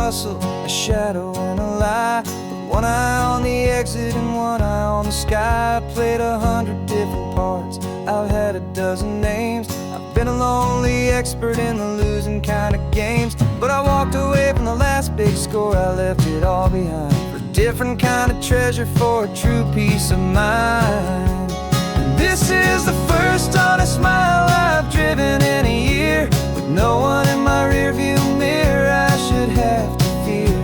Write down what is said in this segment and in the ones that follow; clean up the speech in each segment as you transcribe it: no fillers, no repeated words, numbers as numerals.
hustle, a shadow and a lie. But one eye on the exit and one eye on the sky. I played 100 different parts, I've had a dozen names. I've been a lonely expert in the losing kind of games. But I walked away from the last big score, I left it all behind for a different kind of treasure, for a true peace of mind. And this is the first honest smile I've driven in a year, with no one in my rearview mirror I should have to fear.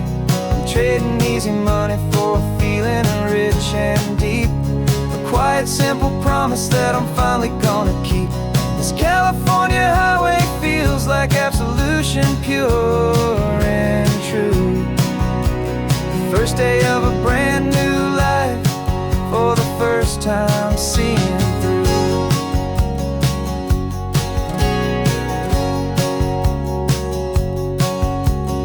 I'm trading easy money for a feeling rich and deep, a quiet simple promise that I'm finally gonna keep. This California highway feels like absolution, pure and true. The first day of a brand new life, for the first time seeing through.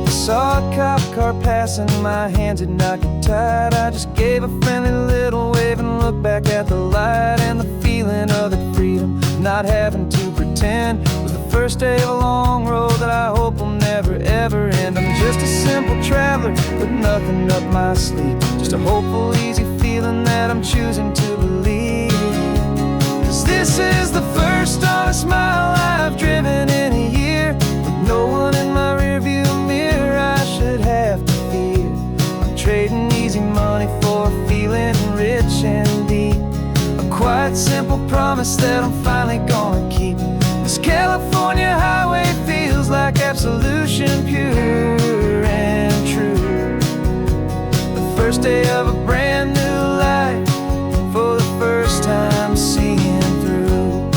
I saw a cop car passing, my hands had not got tied. I just gave a friendly little wave and looked back at the light. And the feeling of that freedom, not having to pretend, was the first day of a long road that I hope will never ever end. I'm just a simple traveler with nothing up my sleeve, just a hopeful, easy feeling that I'm choosing to believe. 'Cause this is the first honest mile I've driven in a year, with no one in my rearview mirror I should have to fear. I'm trading easy money for a feeling rich and deep, a quiet simple promise that I'm finally gonna keep. This California highway feels like absolution, pure and true. The first day of a brand new life, for the first time seeing through.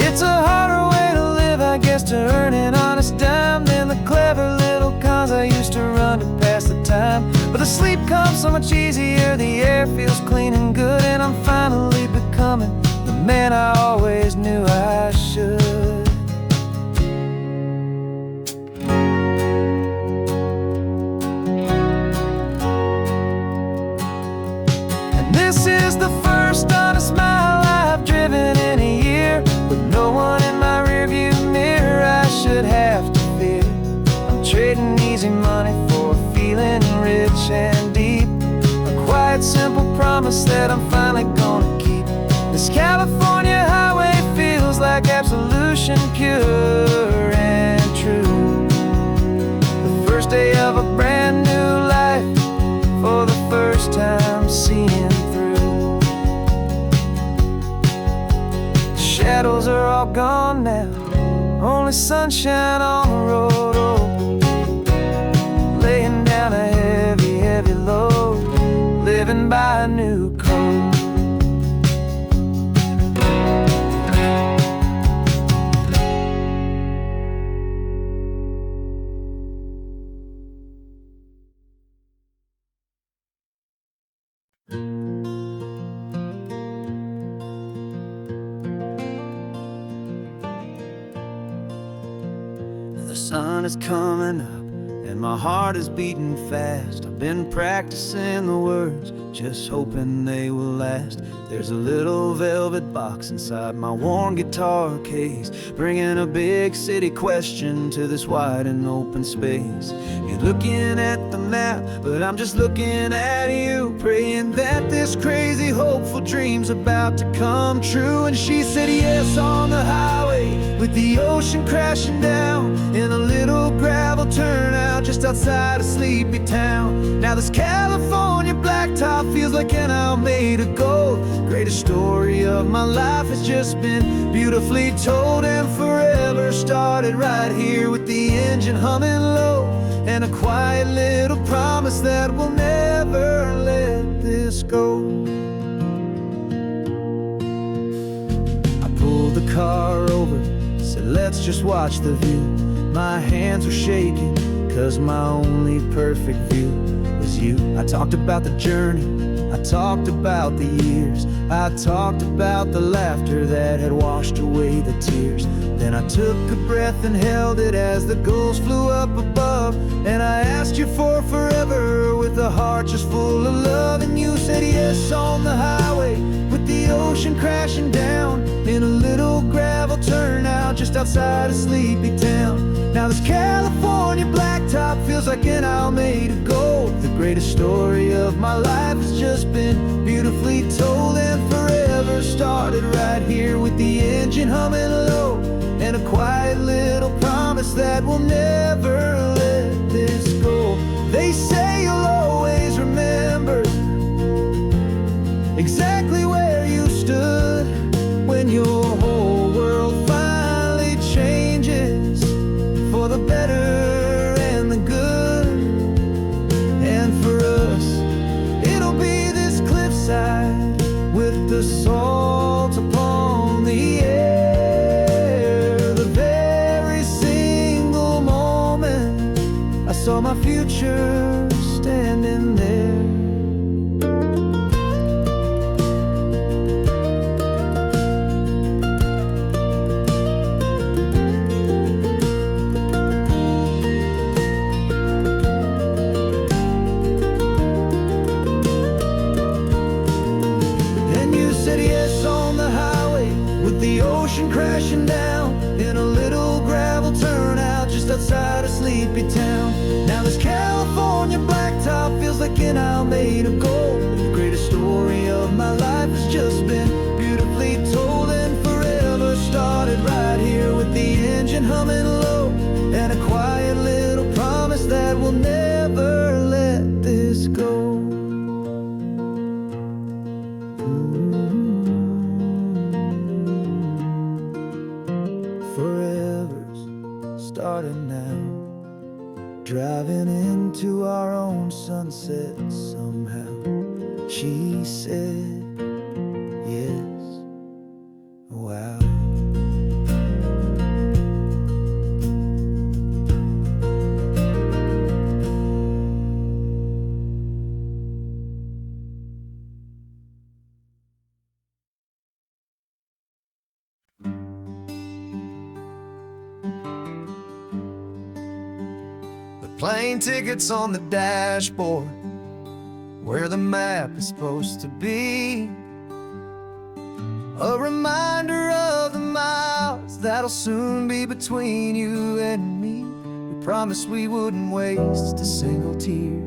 It's a harder way to live, I guess, to earn an honest dime than the clever little cons I used to run to pass the time. But the sleep comes so much easier, the air feels clean and good, and I'm finally becoming the man I always knew I should. And this is the first honest mile I've driven in a year, with no one in my rearview mirror I should have to fear. I'm trading easy money for a feeling rich and deep, a quiet simple promise that I'm finally gonna keep. This California highway feels like absolution, pure and true. The first day of a brand new life, for the first time seeing through. The shadows are all gone now, only sunshine on the road. Oh, laying down a heavy, heavy load, living by a new code. The sun is coming up and my heart is beating fast. I've been practicing the words, just hoping they will last. There's a little velvet box inside my worn guitar case, bringing a big city question to this wide and open space. You're looking at the map, but I'm just looking at you, praying that this crazy hopeful dream's about to come true. And she said yes on the highway, with the ocean crashing down in a little gravel turnout just outside of sleepy town. Now this California blacktop feels like an hour made of gold. Greatest story of my life has just been beautifully told, and forever started right here with the engine humming low, and a quiet little promise that we'll never let this go. I pulled the car over, said let's just watch the view. My hands were shaking, 'cause my only perfect view was you. I talked about the journey, I talked about the years, I talked about the laughter that had washed away the tears. Then I took a breath and held it as the gulls flew up above, and I asked you for forever with a heart just full of love. And you said yes on the highway, with the ocean crashing down in a little gravel turnout just just outside of Sleepy Town. Now this California blacktop feels like an Alameda Gold. The greatest story of my life has just been beautifully told, and forever started right here with the engine humming low, and a quiet little promise that we'll never let this go. They say you'll always remember exactly where you stood when your whole world finally changes for the better and the good. And for us, it'll be this cliffside with the salt upon the air. The very single moment I saw my future standing there. The ocean crashing down in a little gravel turnout just outside of Sleepy Town. Now this California blacktop feels like an Alameda Gold. The greatest story of my life has just been beautifully told, and forever started right here with the engine humming low, and a quiet little promise that we'll never let this go. Starting now, driving into our own sunset somehow. She said, yes, wow. Plane tickets on the dashboard, where the map is supposed to be. A reminder of the miles that'll soon be between you and me. We promised we wouldn't waste a single tear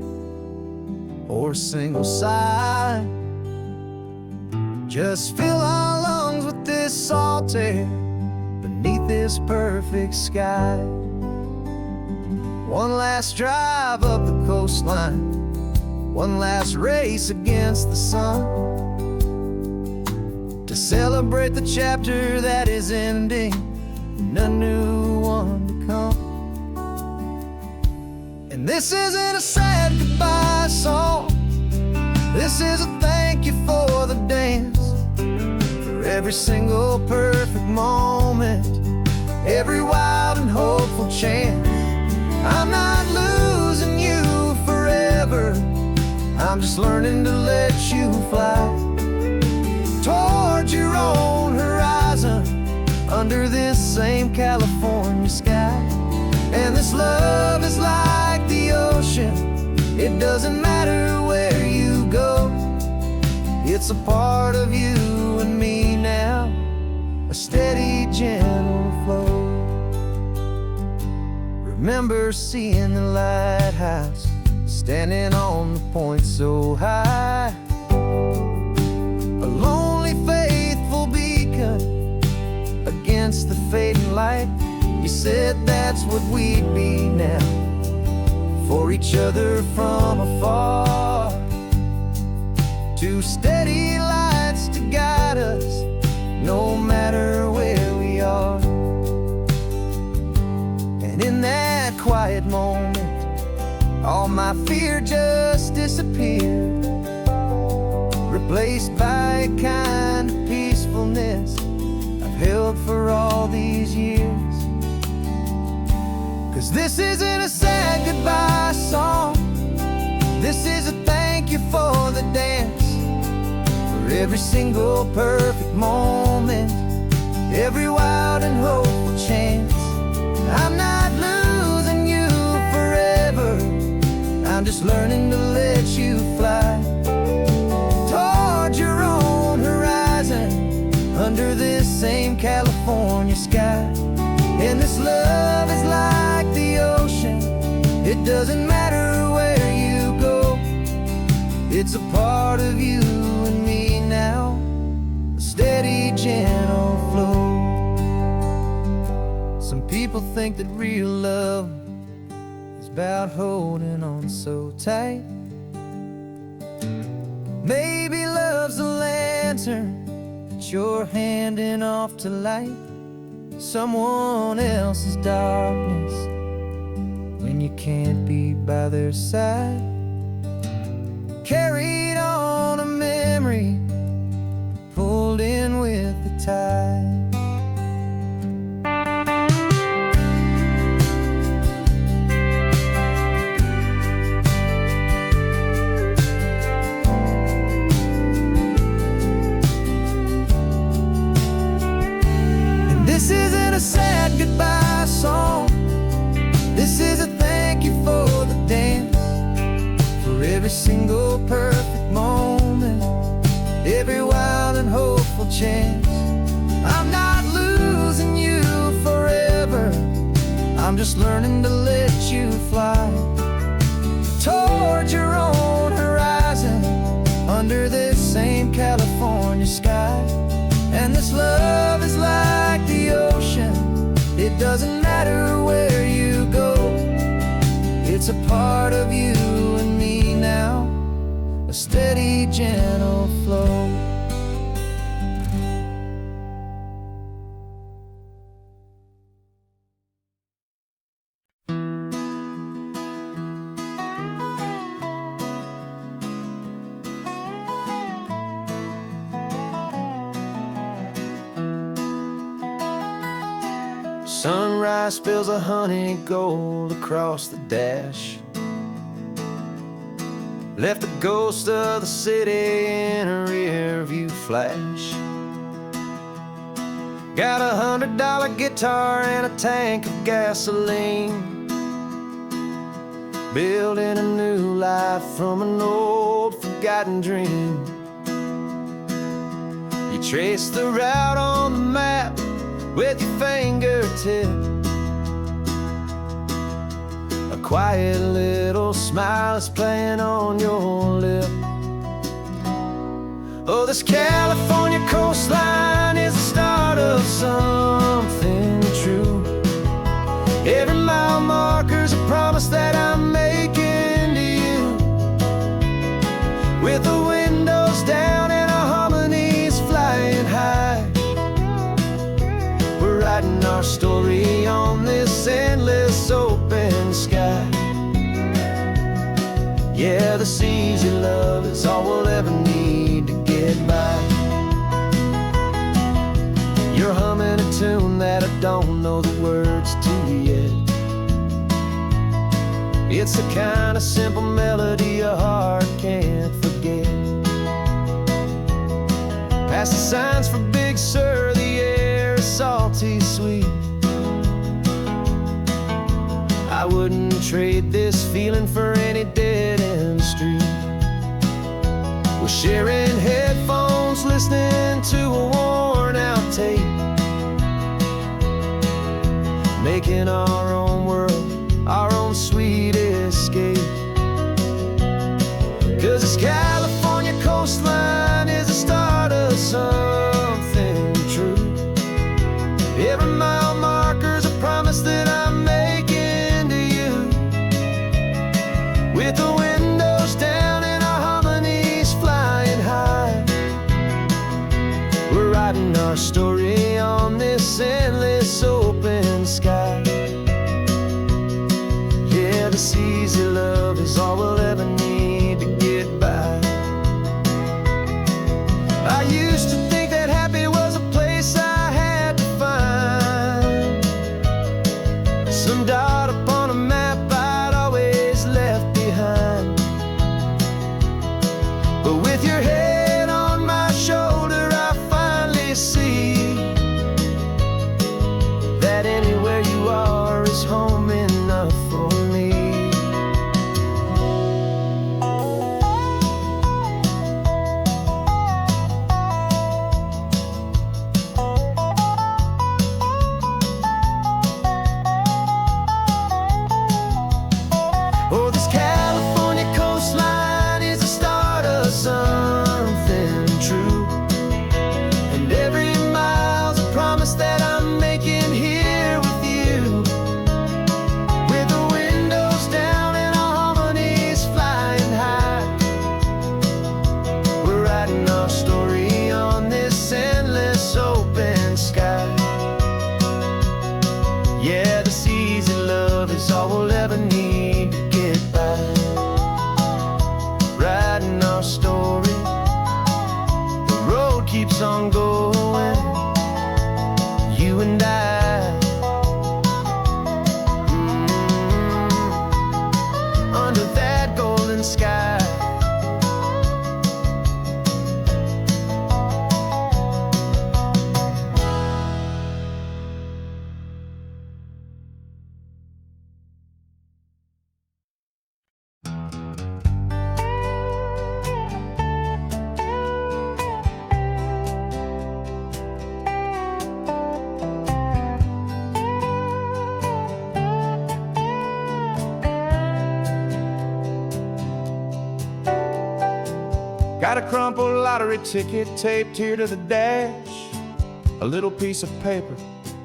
or a single sigh. Just fill our lungs with this salt air beneath this perfect sky. One last drive up the coastline, one last race against the sun, to celebrate the chapter that is ending and a new one to come. And this isn't a sad goodbye song, this is a thank you for the dance, for every single perfect moment, every wild and hopeful chance. I'm not losing you forever, I'm just learning to let you fly toward your own horizon under this same California sky. And this love is like the ocean, it doesn't matter where you go, it's a part of you and me now, a steady, gentle flow. Remember seeing the lighthouse, standing on the point so high, a lonely, faithful beacon against the fading light. You said that's what we'd be now, for each other from afar. Two steady lights to guide us, no matter where we are. And in that quiet moment, all my fear just disappeared, replaced by a kind of peacefulness I've held for all these years. 'Cause this isn't a sad goodbye song, this is a thank you for the dance, for every single perfect moment, every wild and hopeful chance. I'm not losing you forever, I'm just learning to let you fly toward your own horizon under this same California sky. doesn't matter where you go, it's a part of you and me now, a steady, gentle flow. Some people think that real love is about holding on so tight. Maybe love's a lantern that you're handing off to light someone else's darkness when you can't be by their side. Carried on a memory, pulled in with the tide. This isn't a sad goodbye song. This is a thank you for the dance, for every single perfect moment, every wild and hopeful chance. I'm not losing you forever, I'm just learning to let you fly toward your own horizon, under this same California sky. And this love is like the ocean, it doesn't matter where you go, it's a part of you and me now, a steady, gentle flow. Sunrise spills a honey gold across the dash, left the ghost of the city in a rear view flash. Got a $100 guitar and a tank of gasoline, building a new life from an old forgotten dream. You trace the route on the map with your fingertip, a quiet little smile is playing on your lip. Oh, this California coastline is the start of something true. Every mile marker's a promise that I'm making to you, with the windows down and our harmonies flying high. Writing our story on this endless open sky. Yeah, this easy love is all we'll ever need to get by. You're humming a tune that I don't know the words to yet. It's the kind of simple melody a heart can't forget. Past the signs for Big Sur, the air is salty sweet. I wouldn't trade this feeling for any dead-end street. We're sharing headphones, listening to a worn-out tape, making our own world, our own sweet escape. 'Cause this California coastline is the start of something true. Every mile marker's a promise that I'm making to you, with the windows down and our harmonies flying high. We're writing our story on this endless open sky. Yeah, this easy love is all we'll ever need to get by. I used to think that happy was a place I had to find, some dot upon a map I'd always left behind. But with your head on my shoulder, I finally see keeps on going, you and I, under that golden sky. Got a crumpled lottery ticket taped here to the dash, a little piece of paper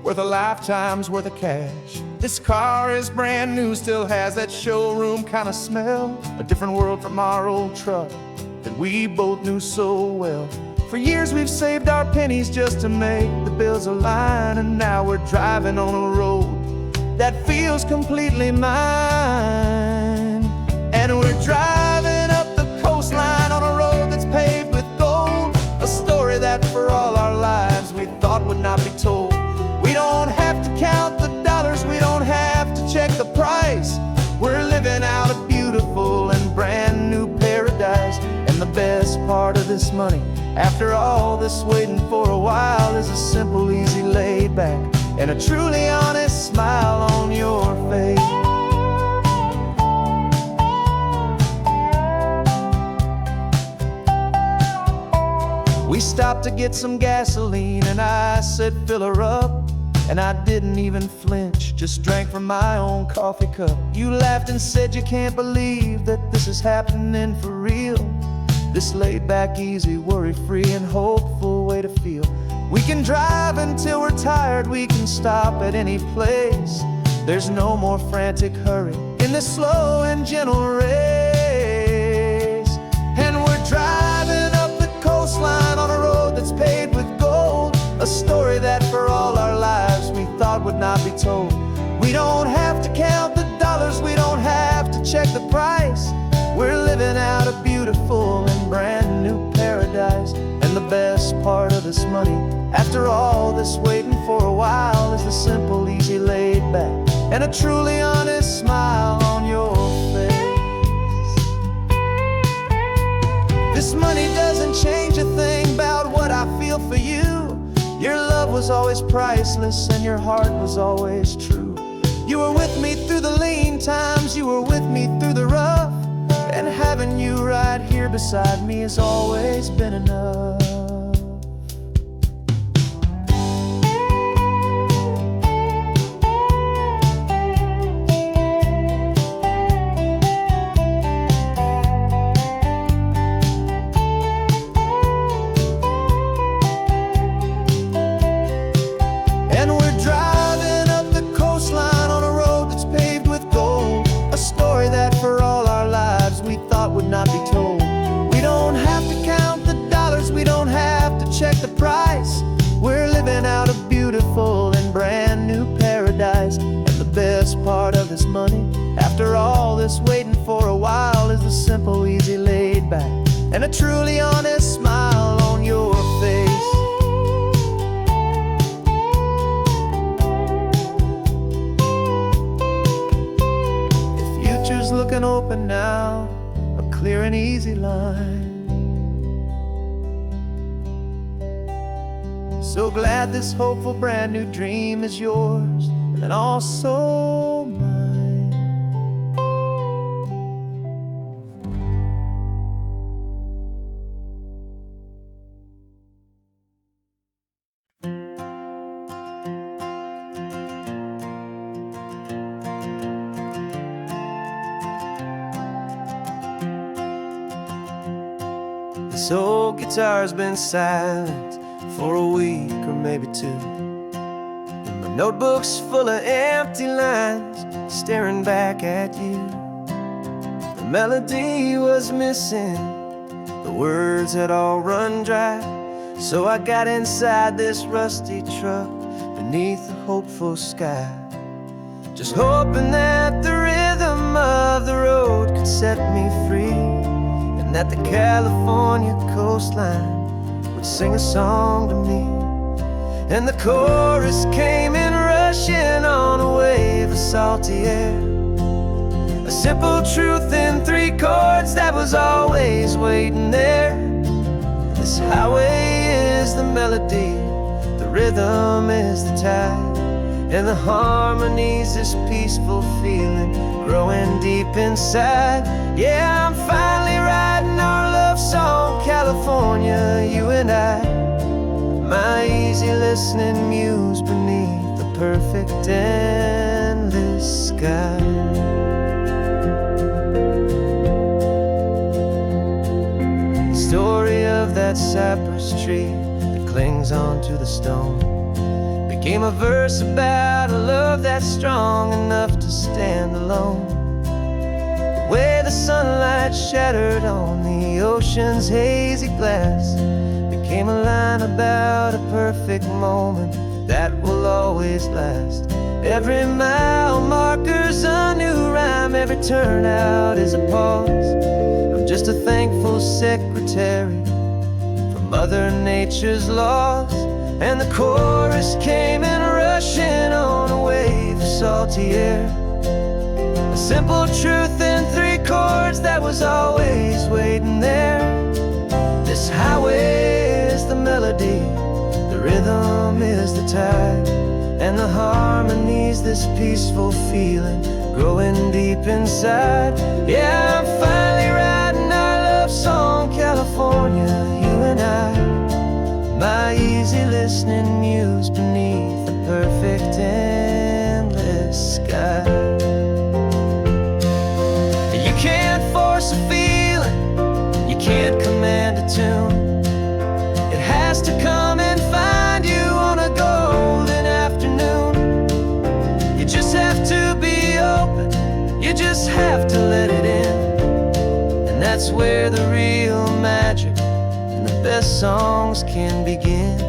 worth a lifetime's worth of cash. This car is brand new, still has that showroom kind of smell, a different world from our old truck that we both knew so well. For years we've saved our pennies just to make the bills align, and now we're driving on a road that feels completely mine. And we're driving up the coastline on a road that's paved with gold, a story that for all our lives we thought would not be told. We don't have to count the dollars, we don't have to check the price. We're living out a beautiful and brand new paradise. And the best part of this money, after all this waiting for a while, is a simple, easy, laid back, and a truly honest smile on your face. We stopped to get some gasoline, and I said, fill her up. And I didn't even flinch, just drank from my own coffee cup. You laughed and said you can't believe that this is happening for real. This laid back, easy, worry-free and hopeful way to feel. We can drive until we're tired, we can stop at any place. There's no more frantic hurry in this slow and gentle race. And we're driving up the coastline on a road that's paved with gold, a story that for all our lives we thought would not be told. We don't have to count the dollars, we don't have to check the price. We're living out a beautiful and brand new paradise. And the best part of this money, after all this waiting for a while, is the simple, easy, laid back, and a truly honest smile on your face. This money doesn't change a thing about what I feel for you. Your love was always priceless and your heart was always true. You were with me through the lean times, you were with me through the rough, and having you right here beside me has always been enough. Would not be told. We don't have to count the dollars, we don't have to check the price. We're living out a beautiful and brand new paradise. And the best part of this money, after all this waiting for a while, is the simple, easy, laid back, and a truly honest smile on your face. The future's looking open now, clear and easy line. So glad this hopeful brand new dream is yours and also mine. This old guitar's been silent for a week or maybe two, and my notebook's full of empty lines staring back at you. The melody was missing, the words had all run dry, so I got inside this rusty truck beneath the hopeful sky, just hoping that the rhythm of the road could set me free, that the California coastline would sing a song to me. And the chorus came in rushing on a wave of salty air. A simple truth in 3 chords that was always waiting there. This highway is the melody, the rhythm is the tide, and the harmony's this peaceful feeling growing deep inside. Yeah, I'm finally writing our love song, California, you and I. My easy listening muse beneath the perfect endless sky. The story of that cypress tree that clings onto the stone became a verse about a love that's strong enough to stand alone. The way the sunlight shattered on the ocean's hazy glass became a line about a perfect moment that will always last. Every mile marker's a new rhyme, every turnout is a pause. I'm just a thankful secretary for Mother Nature's laws. And the chorus came in rushing on a wave of salty air. A simple truth in 3 chords that was always waiting there. This highway is the melody, the rhythm is the tide, and the harmony's this peaceful feeling growing deep inside. Yeah, I'm finally writing our love song, California, you and I. My easy listening muse beneath the perfect endless sky. You can't force a feeling, you can't command a tune. It has to come and find you on a golden afternoon. You just have to be open, you just have to let it in. And that's where the real magic and the best songs can begin.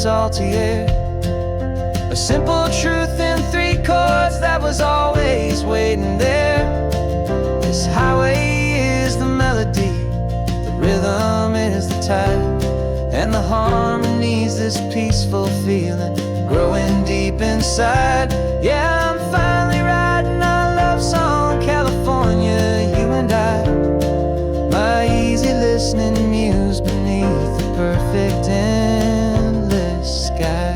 Salty air. A simple truth in 3 chords that was always waiting there. This highway is the melody, the rhythm is the tide, and the harmony's this peaceful feeling growing deep inside. Yeah, I'm finally writing our love song, California, you and I. My easy listening muse beneath the perfect endless sky.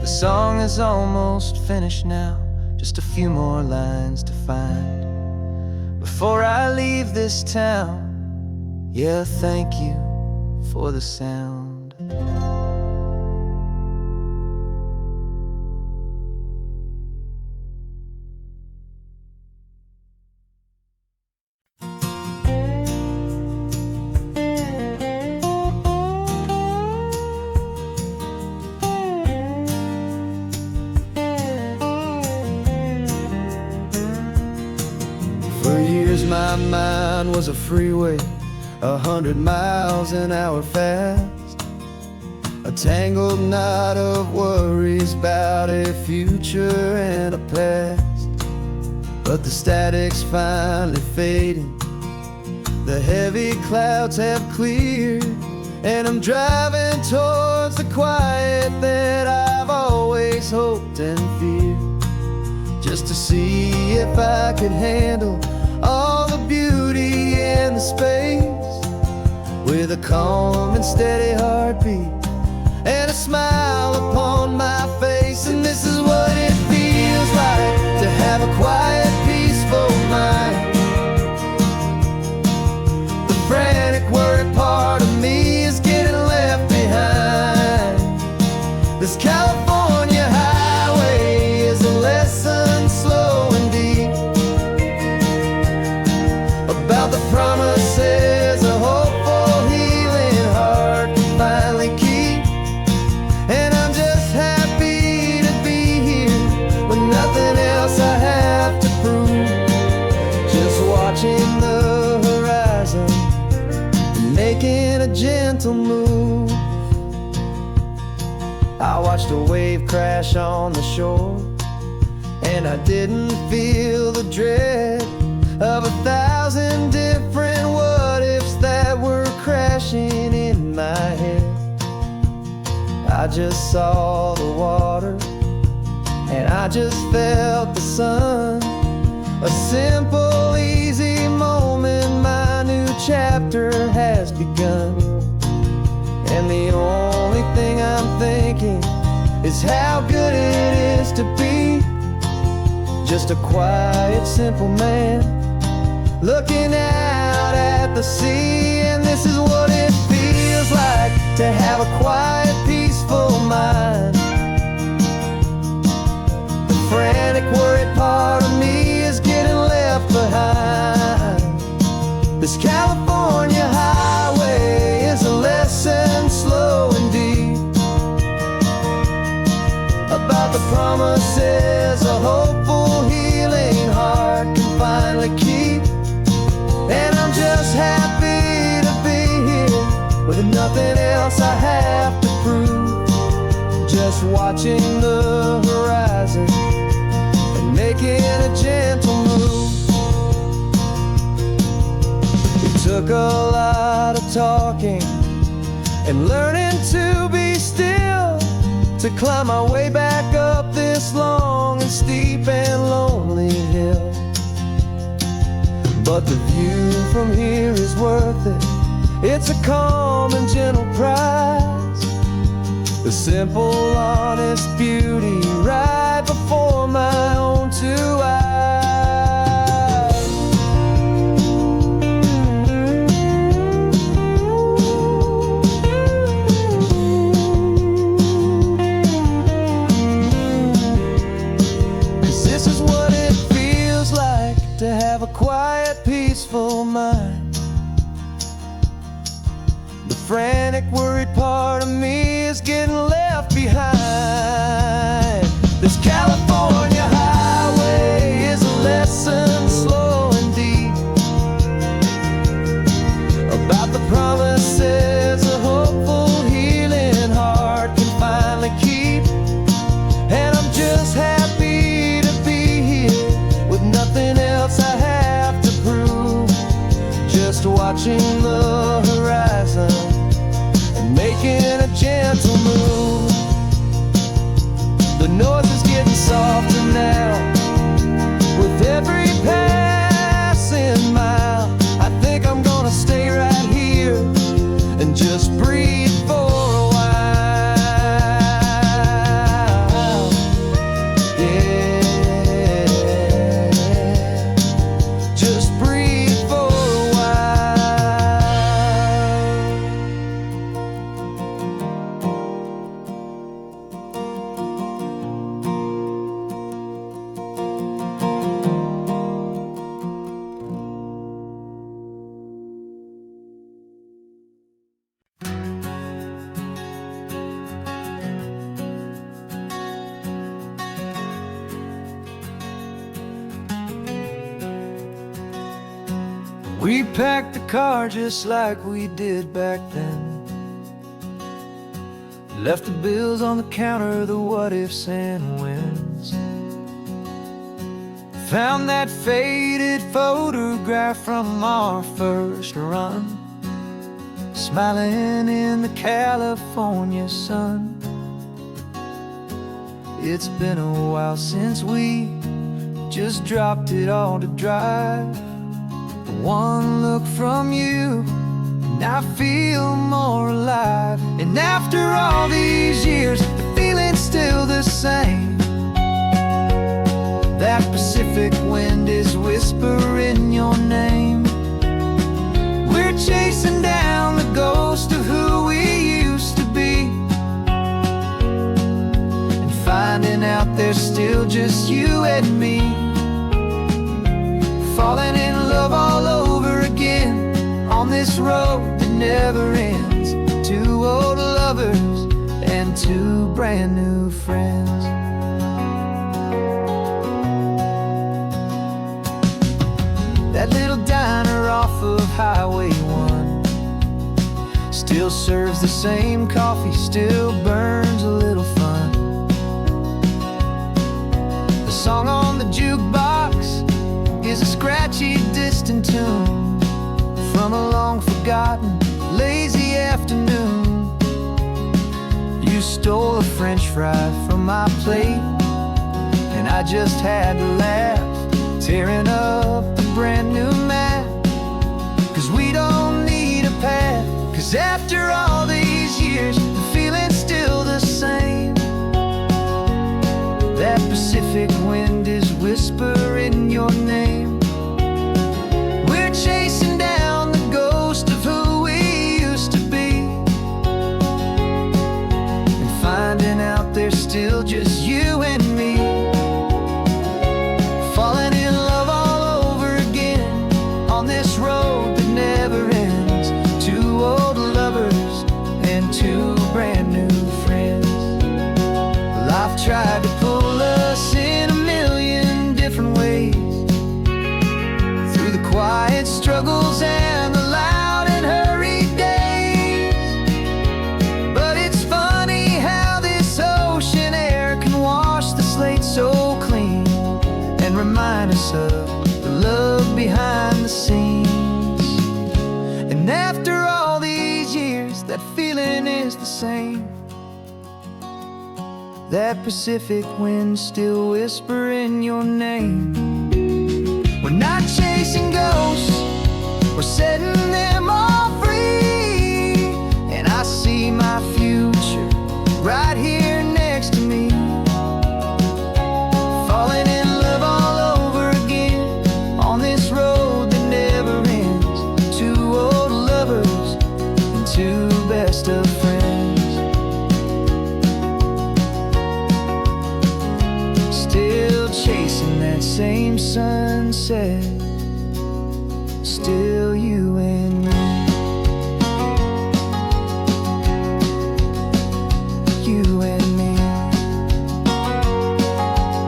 The song is almost finished now, just a few more lines to find before I leave this town. Yeah, thank you for the sound. For years my mind was a freeway, 100 miles an hour fast, a tangled knot of worries about a future and a past. But the static's finally fading, the heavy clouds have cleared, and I'm driving towards the quiet that I've always hoped and feared, just to see if I could handle all the beauty and the space, with a calm and steady heartbeat and a smile upon my face. And this is what it feels like to have a quiet, peaceful mind. The frantic, worried part of me is getting left behind. This California highway is a lesson slow and deep about the promises a hopeful, healing heart can finally keep. watched a wave crash on the shore, and I didn't feel the dread of 1,000 different what-ifs that were crashing in my head. I just saw the water, and I just felt the sun. A simple, easy moment, my new chapter has begun. And the only thing I'm thinking is how good it is to be just a quiet, simple man looking out at the sea. And this is what it feels like to have a quiet, peaceful mind. The frantic, worried part of me is getting left behind. This California highway is a lesson, slow and deep, about the promises a hopeful, healing heart can finally keep. And I'm just happy to be here with nothing else I have to prove, just watching the horizon and making a gentle move. It took a lot of talking and learning to be still to climb my way back up this long and steep and lonely hill. But the view from here is worth it. It's a calm and gentle prize, the simple, honest beauty right before my own two eyes. To have a quiet, peaceful mind. The frantic, worried part of me is getting left behind. This California highway is a lesson, slow and deep, about the promises a hopeful, healing heart can finally keep. And I'm just happy to be here with nothing else I have to prove, just watching the horizon and making a gentle move. The noise is getting softer now with every passing mile. I think I'm gonna stay right here and just breathe for a while. We packed the car just like we did back then, left the bills on the counter, the what-ifs and whens. Found that faded photograph from our first run, smiling in the California sun. It's been a while since we just dropped it all to drive. One look from you and I feel more alive. And after all these years, the feeling's still the same. That Pacific wind is whispering your name. We're chasing down the ghost of who we used to be, and finding out there's still just you and me. Falling in love all over again on this road that never ends. Two old lovers and two brand new friends. That little diner off of Highway 1 still serves the same coffee, still burns a little fun. scratchy, distant tune from a long forgotten, lazy afternoon. You stole a French fry from my plate, and I just had to laugh, tearing up a brand new map. 'Cause we don't need a path, 'cause after all these years, the feeling's still the same. That Pacific wind is whispering your name. We're chasing down the ghost of who we used to be, and finding out there's still just you and me. Falling in love all over again on this road that never ends. Two old lovers and two brand new friends. Life tried to pull us in a million different ways, through the quiet struggles and the loud and hurried days. But it's funny how this ocean air can wash the slate so clean, and remind us of the love behind the scenes. And after all these years, that feeling is the same. That Pacific wind still whispering your name. We're not chasing ghosts, we're setting them all free. And I see my future right here next to me. Falling in love all over again on this road that never ends. Two old lovers and two best of friends. Still chasing that same sunset, still you and me. You and me.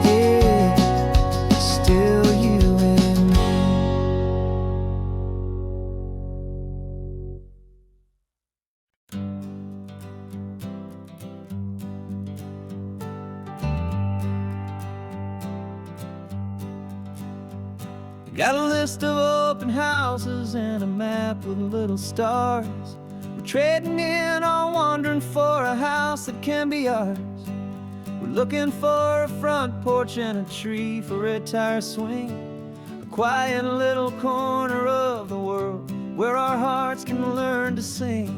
Yeah, still you and me. Got a list of open houses and a map with little stars. We're trading in or wandering for a house that can be ours. We're looking for a front porch and a tree for a tire swing, a quiet little corner of the world where our hearts can learn to sing.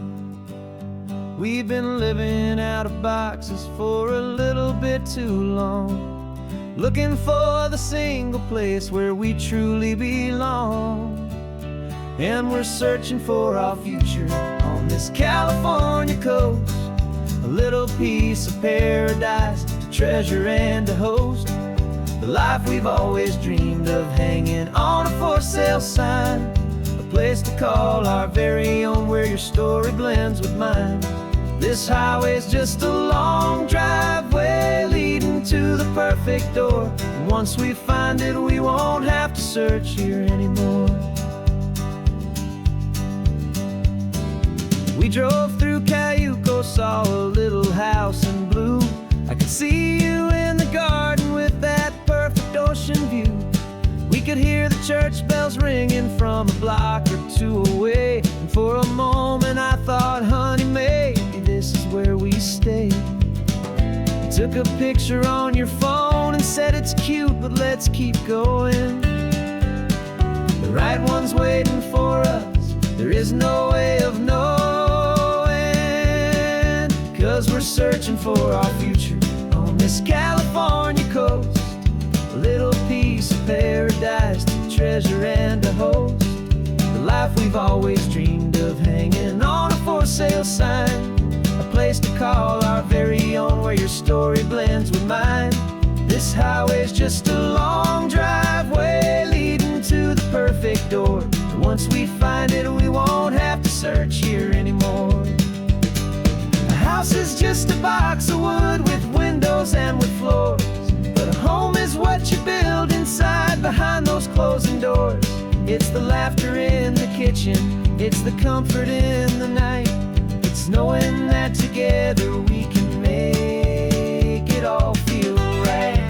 We've been living out of boxes for a little bit too long, looking for the single place where we truly belong. And we're searching for our future on this California coast, a little piece of paradise to treasure and to host, the life we've always dreamed of, hanging on a for sale sign, a place to call our very own where your story blends with mine. This highway's just a long driveway leading to the perfect door. And once we find it, we won't have to search here anymore. We drove through Cayuco, saw a little house in blue. I could see you in the garden with that perfect ocean view. We could hear the church bells ringing from a block or two away. And for a moment I thought, honey, maybe this is where we stay. You took a picture on your phone and said it's cute, but let's keep going. The right one's waiting for us, there is no way of knowing. 'Cause we're searching for our future on this California coast, a little piece of paradise to treasure and to host, the life we've always dreamed of, hanging on a for sale sign, a place to call our very own where your story blends with mine. This highway's just a long driveway leading to the perfect door. And once we find it, we won't have to search here anymore. A house is just a box of wood with windows and with floors, but a home is what you build inside behind those closing doors. It's the laughter in the kitchen, it's the comfort in the night, it's knowing that together we can make it all feel right.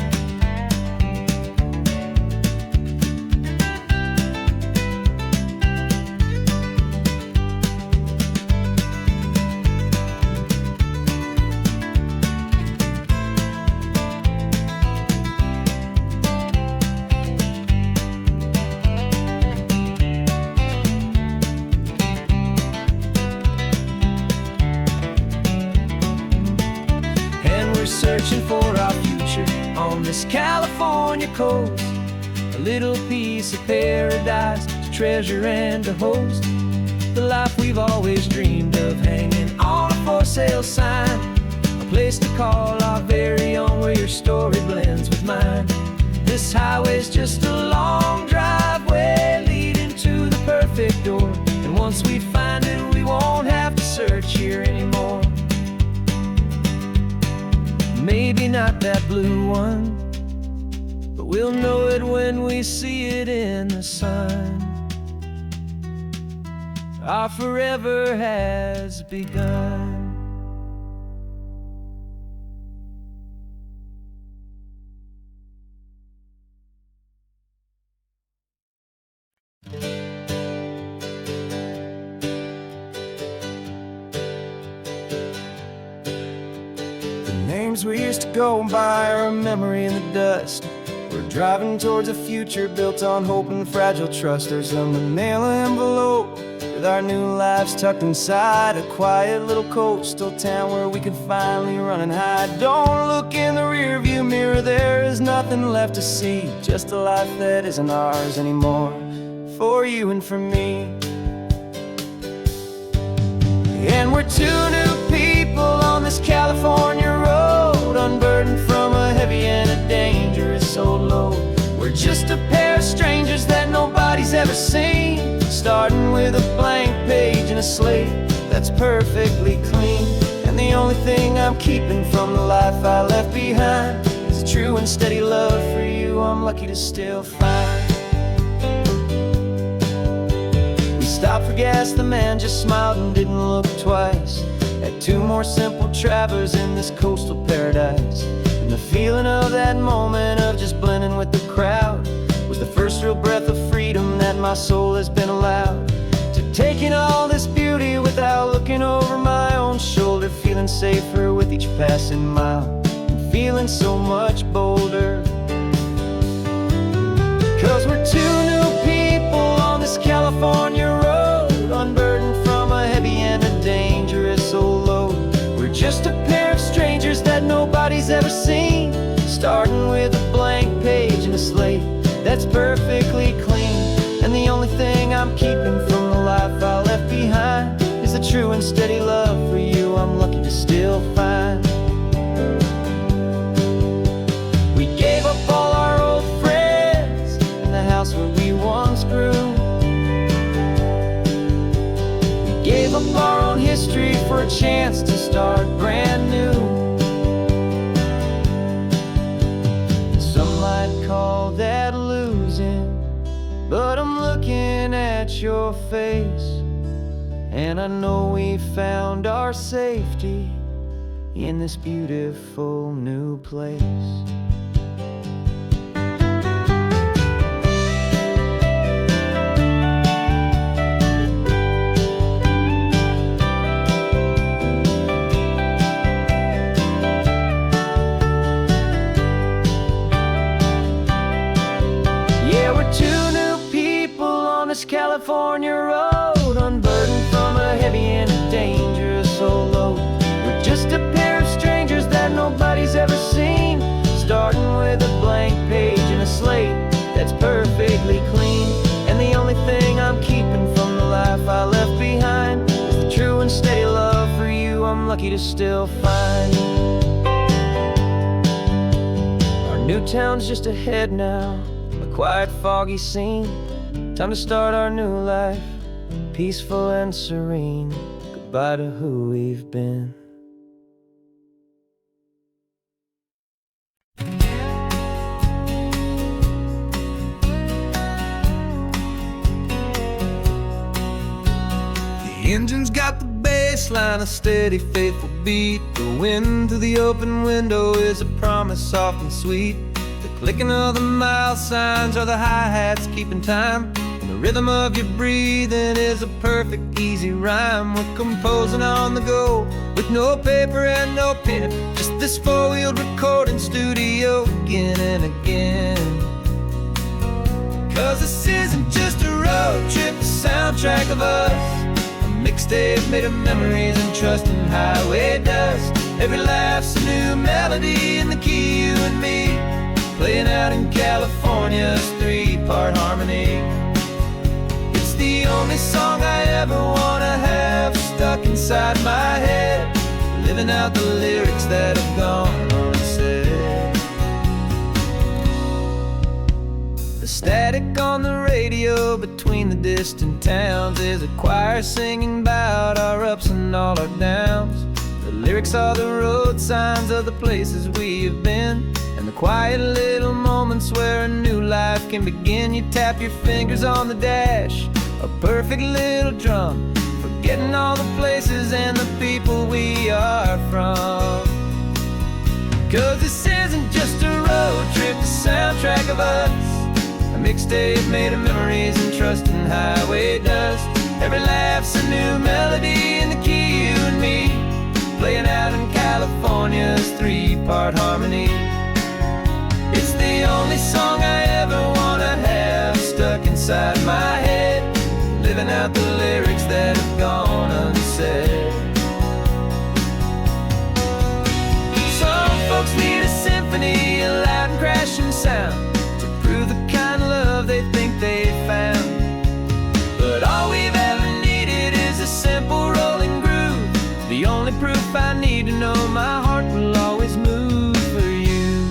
searching for our future on this California coast. A little piece of paradise to treasure and to host. The life we've always dreamed of, hanging on a for sale sign. A place to call our very own, where your story blends with mine. This highway's just a long driveway leading to the perfect door. And once we find it, we won't have to search here anymore. Maybe not that blue one, but we'll know it when we see it in the sun. Our forever has begun. Names we used to go by are a memory in the dust. We're driving towards a future built on hope and fragile trust. There's a manila envelope with our new lives tucked inside, a quiet little coastal town where we can finally run and hide. Don't look in the rearview mirror, there is nothing left to see. Just a life that isn't ours anymore, for you and for me. And we're two new people on this California road, unburdened from a heavy and a dangerous old load. We're just a pair of strangers that nobody's ever seen, starting with a blank page and a slate that's perfectly clean. And the only thing I'm keeping from the life I left behind is a true and steady love for you I'm lucky to still find. We stopped for gas, the man just smiled and didn't look twice. Had two more simple travelers in this coastal paradise. And the feeling of that moment of just blending with the crowd was the first real breath of freedom that my soul has been allowed to take in all this beauty without looking over my own shoulder, feeling safer with each passing mile and feeling so much bolder. Cause we're two new people on this California road, unburdened from a heavy and a dangerous old load. We're just a pair of strangers that nobody's ever seen, starting with a blank page and a slate that's perfectly clean. And the only thing I'm keeping from the life I left behind is a true and steady love for you I'm lucky to still find. We gave up all our old friends and the house where we once grew. We gave up our own history for a chance to start brand new. Some might call that losing, but I'm looking at your face, and I know we found our safety in this beautiful new place. California road, unburdened from a heavy and a dangerous old load. We're just a pair of strangers that nobody's ever seen, starting with a blank page and a slate that's perfectly clean. And the only thing I'm keeping from the life I left behind is the true and steady love for you I'm lucky to still find. Our new town's just ahead now, a quiet foggy scene. Time to start our new life, peaceful and serene. Goodbye to who we've been. The engine's got the bass line, a steady, faithful beat. The wind through the open window is a promise soft and sweet. The clicking of the mile signs are the hi-hats keeping time. The rhythm of your breathing is a perfect, easy rhyme. We're composing on the go with no paper and no pen, just this four-wheeled recording studio again and again. Cause this isn't just a road trip, the soundtrack of us, a mixtape made of memories and trust and highway dust. Every laugh's a new melody in the key, you and me, playing out in California's 3-part harmony. It's the only song I ever wanna have stuck inside my head, living out the lyrics that have gone unsaid. The static on the radio between the distant towns is a choir singing about our ups and all our downs. The lyrics are the road signs of the places we have been, and the quiet little moments where a new life can begin. You tap your fingers on the dash, a perfect little drum, forgetting all the places and the people we are from. 'Cause this isn't just a road trip, the soundtrack of us, a mixtape made of memories and trust in highway dust. Every laugh's a new melody in the key, you and me, playing out in California's 3-part harmony. It's the only song I ever wanna have stuck inside my head, living out the lyrics that have gone unsaid. Some folks need a symphony, a loud and crashing sound, to prove the kind of love they think they found. But all we've ever needed is a simple rolling groove, the only proof I need to know my heart will always move for you.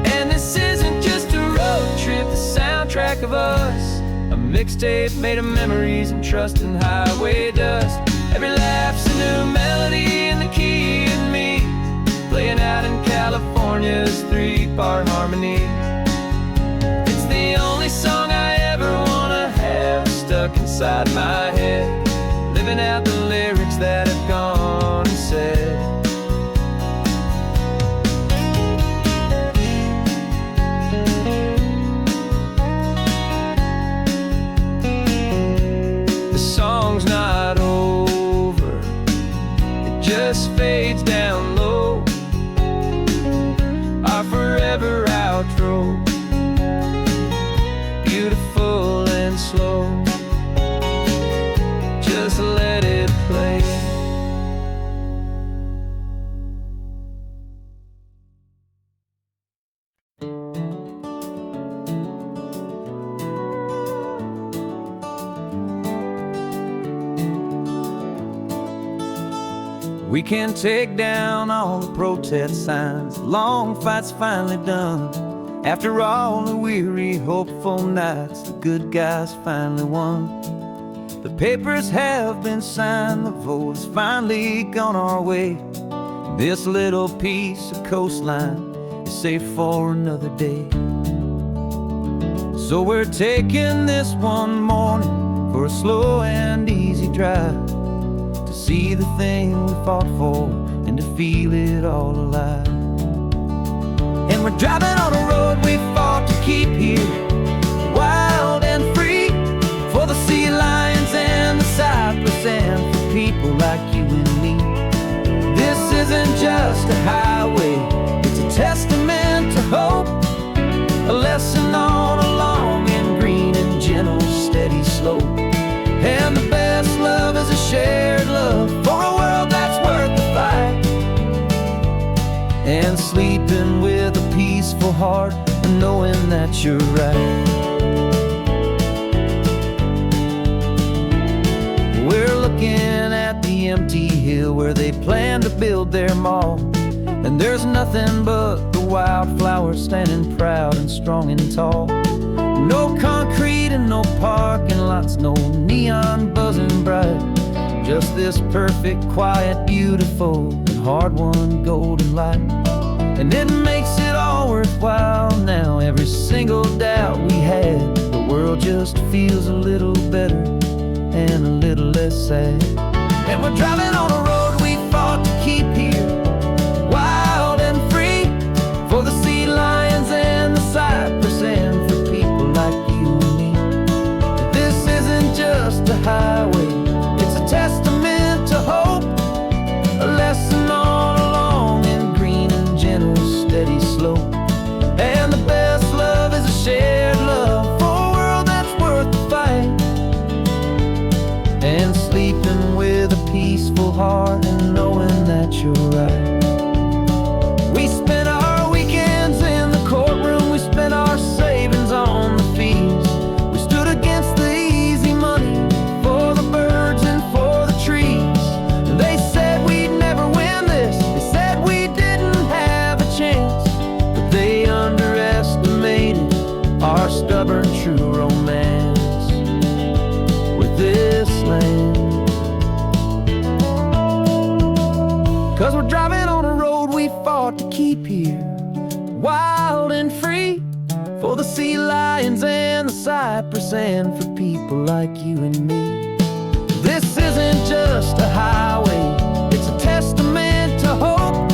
And this isn't just a road trip, the soundtrack of us, a mixtape made of memories and trust in highway dust. Every laugh's a new melody in the key, you and me, playing out in California's 3-part harmony. It's the only song I ever wanna have stuck inside my head, living out the lyrics that have gone unsaid. The song's not over, it just fades down low, our forever outro, beautiful and slow. Just let it play. We can take down all the protest signs, long fight's finally done. After all the weary, hopeful nights, the good guys finally won. The papers have been signed, the vote has finally gone our way. This little piece of coastline is safe for another day. So we're taking this one morning for a slow and easy drive, to see the thing we fought for and to feel it all alive. And we're driving on a road we fought to keep here, wild and free, for the sea lions and the cypress and for people like you and me. This isn't just a highway, it's a testament to hope, a lesson on a long and green and gentle steady slope. And the best love is a shared love for a world that's worth the fight, and sleeping with a peaceful heart and knowing that you're right. We're looking at the empty hill where they plan to build their mall, and there's nothing but the wildflowers standing proud and strong and tall. No concrete and no parking lots, no neon buzzing bright, just this perfect, quiet, beautiful, and hard-won golden light. And it makes it all worthwhile now, every single doubt we had. The world just feels a little better and a little less sad. And we're driving on a road we fought to keep here, wild and free, for the sea lions and the cypress and for people like you and me. This isn't just a highway, it's a testament to hope, a lesson on a long and green and gentle fought to keep here, wild and free, for the sea lions and the cypress, and for people like you and me. This isn't just a highway, it's a testament to hope,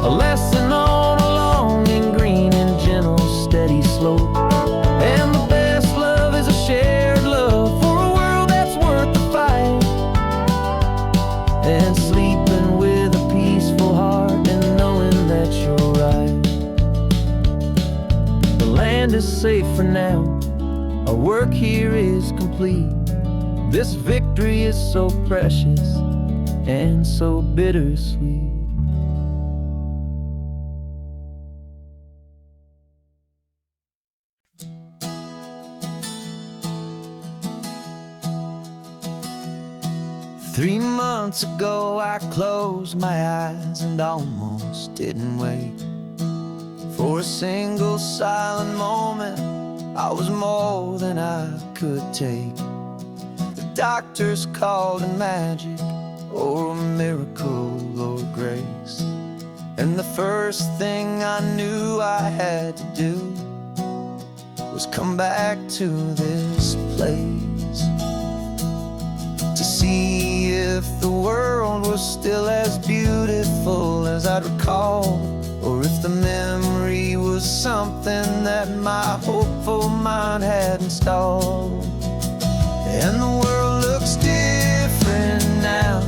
a lesson on a long and green and gentle steady slope. And the best love is a shared love for a world that's worth the fight, and sleeping with a peaceful heart and knowing that you're right. The land is safe for now, our work here is complete. This victory is so precious and so bittersweet. Three months ago I closed my eyes and almost didn't wake. For a single silent moment, I was more than I could take. The doctors called it magic, or a miracle, or grace. And the first thing I knew I had to do was come back to this place, to see if the world was still as beautiful as I'd recall, or if the memory was something that my hopeful mind had installed. And the world looks different now,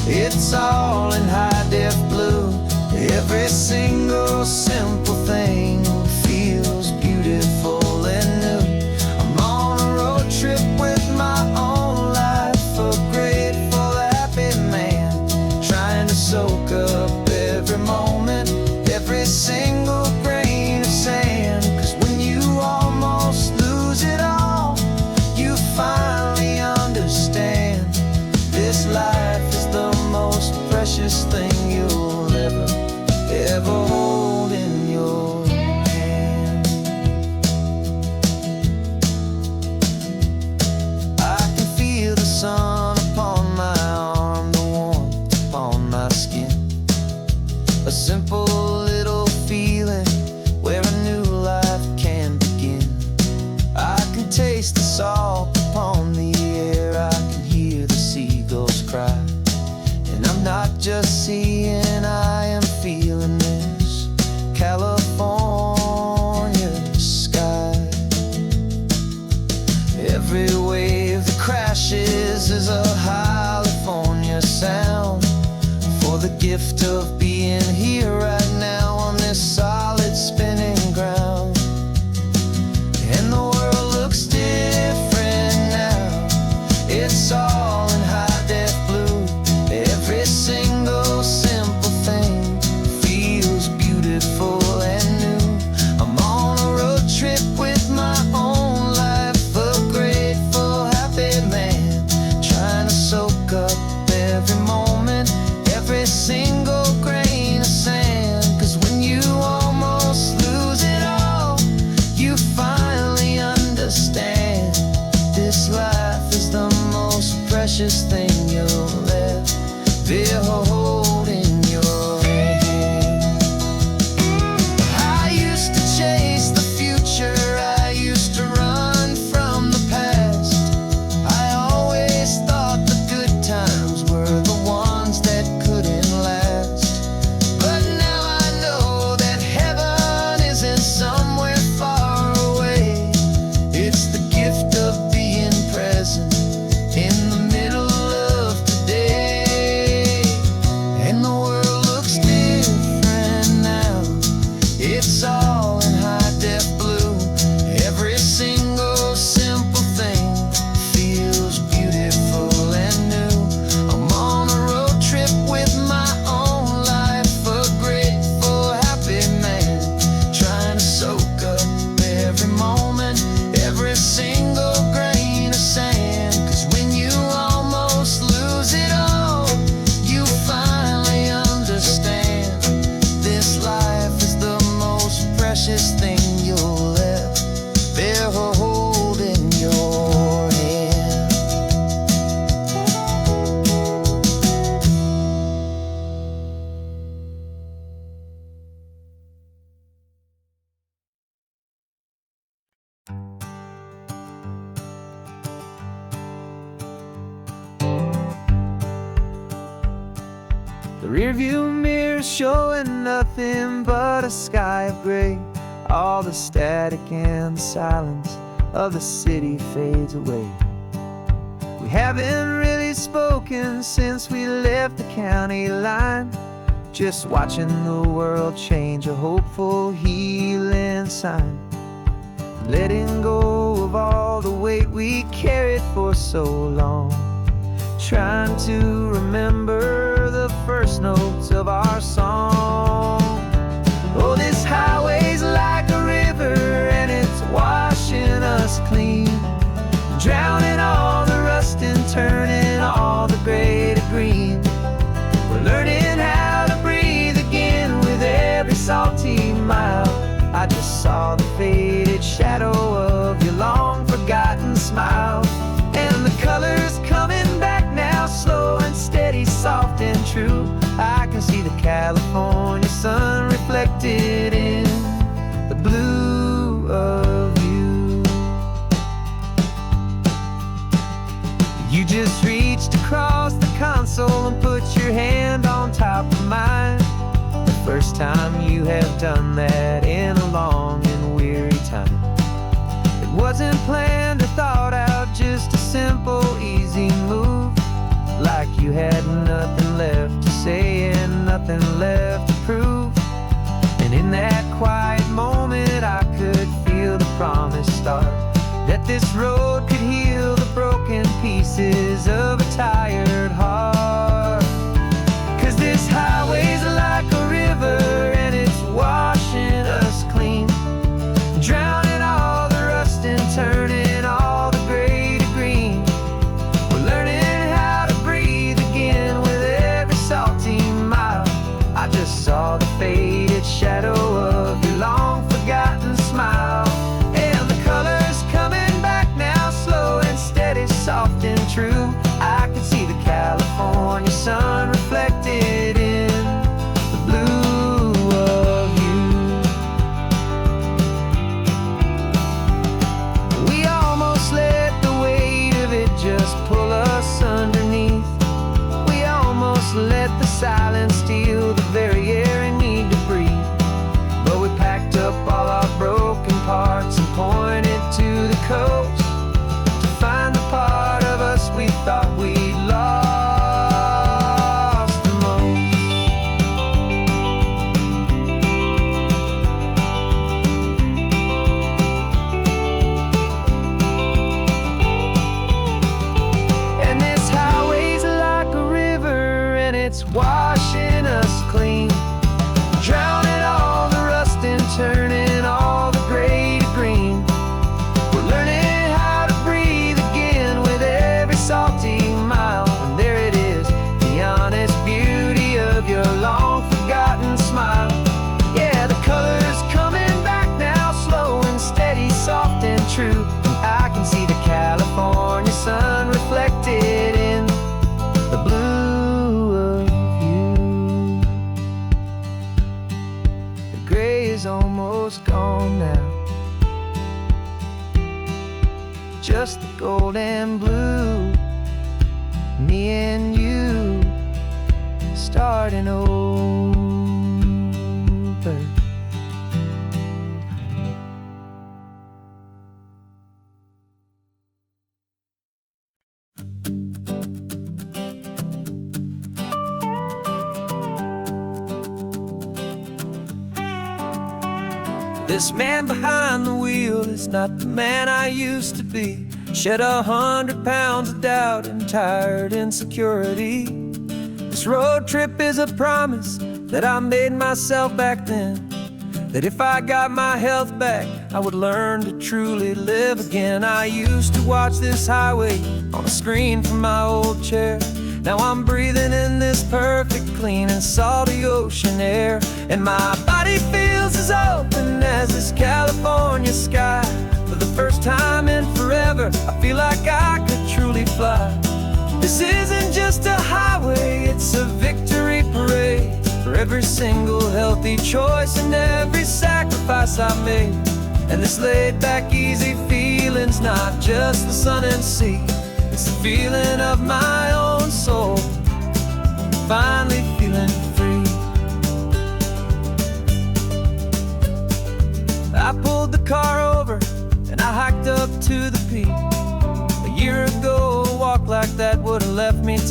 it's all in high-def blue. Every single simple thing feels beautiful and new. I'm on a road trip with my own life, a grateful, happy man, trying to soak up every moment, every single grain of sand. 'Cause when you almost lose it all, you finally understand this life is the most precious thing you'll ever hold in your rearview mirror showing nothing but a sky of gray. All the static and the silence of the city fades away. We haven't really spoken since we left the county line, just watching the world change, a hopeful healing sign. Letting go of all the weight we carried for so long, trying to remember the first notes of our song. Oh, this highway's like a river and it's washing us clean, drowning all the rust and turning all the gray to green. We're learning how to breathe again with every salty mile. I just saw the faded shadow of your long forgotten smile, and the colors coming back now, slow and steady, soft and true. I can see the California sun reflected in the blue of you. You just reached across the console and put your hand on top of mine. The first time you have done that in a long and weary time. It wasn't planned or thought out, just a simple, easy move. Like you had nothing left to say and nothing left to prove. And in that quiet moment I could feel the promise start, that this road could heal the broken pieces of a tired heart. 'Cause this highway's like a river and it's washing us clean, drowning all the rust and turning all the gray to green. We're learning how to breathe again with every salty mile. I just saw the faded shadow of your long forgotten smile, and the colors coming back now, slow and steady, soft and true. I can see the California sun reflected in the blue of you. We almost let the weight of it just pull us underneath. We almost let the silence steal the very air we need to breathe. But we packed up all our broken parts and pointed to the coast to find the part of us we thought we'd lost the most. And this highway's like a river and it's washing us clean, drowning all the rust and turning all the gray to green. We're learning how to breathe again with every salty mile. And there it is, the honest beauty of your long forgotten smile. Yeah, the colors coming back now, slow and steady, soft and true. I can see the California sun reflected in the blue of you. The gray is almost gone now, just the gold and blue. Me and you starting over. This man behind the wheel is not the man I used to be. Shed 100 pounds of doubt and tired insecurity. This road trip is a promise that I made myself back then, that if I got my health back, I would learn to truly live again. I used to watch this highway on a screen from my old chair. Now I'm breathing in this perfect, clean and salty ocean air, and my body feels as open as this California sky. For the first time in forever, I feel like I could truly fly. This isn't just a highway, it's a victory parade for every single healthy choice and every sacrifice I made. And this laid back, easy feeling's not just the sun and sea, it's the feeling of my own soul, finally feeling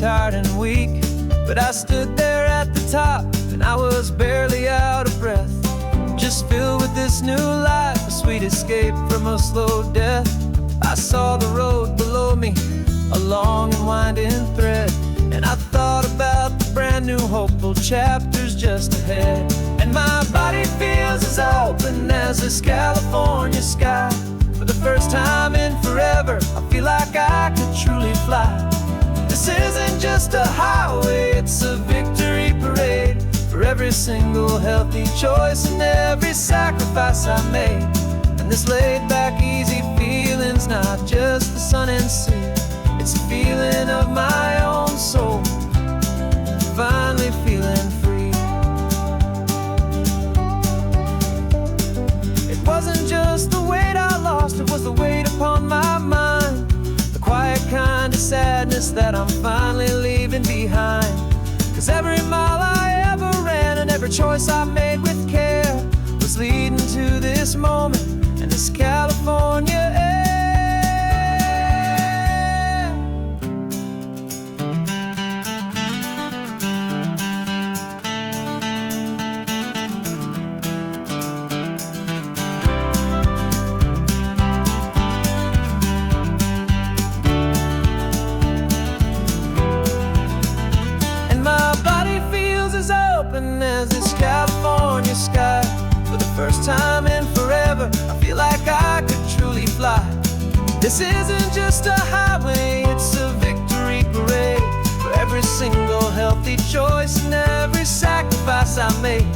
tired and weak, but I stood there at the top and I was barely out of breath, just filled with this new life, a sweet escape from a slow death. I saw the road below me, a long and winding thread, and I thought about the brand new hopeful chapters just ahead. And my body feels as open as this California sky. For the first time in forever, I feel like I could truly fly. This isn't just a highway, it's a victory parade for every single healthy choice and every sacrifice I made. And this laid back easy feeling's not just the sun and sea, it's a feeling of my own soul, finally feeling free. It wasn't just the weight I lost, it was the weight upon my mind, the quiet kind of sadness that I'm finally leaving behind. 'Cause every mile I ever ran and every choice I made with care was leading to this moment and this California air. As this California sky, for the first time in forever, I feel like I could truly fly. This isn't just a highway, it's a victory parade for every single healthy choice and every sacrifice I made.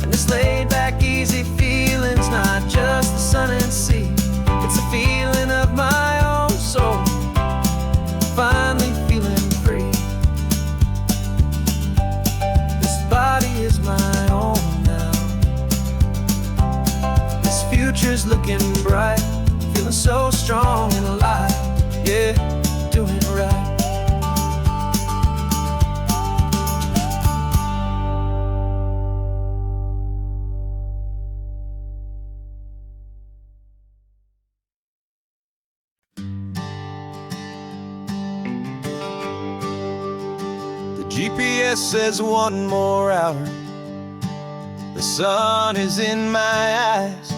And this laid back easy feeling's not just the sun and sea, it's a feeling of my own soul, finally feeling free. Body is my own now. This future's looking bright, feeling so strong and alive. Yeah, doing it right. GPS says one more hour. The sun is in my eyes.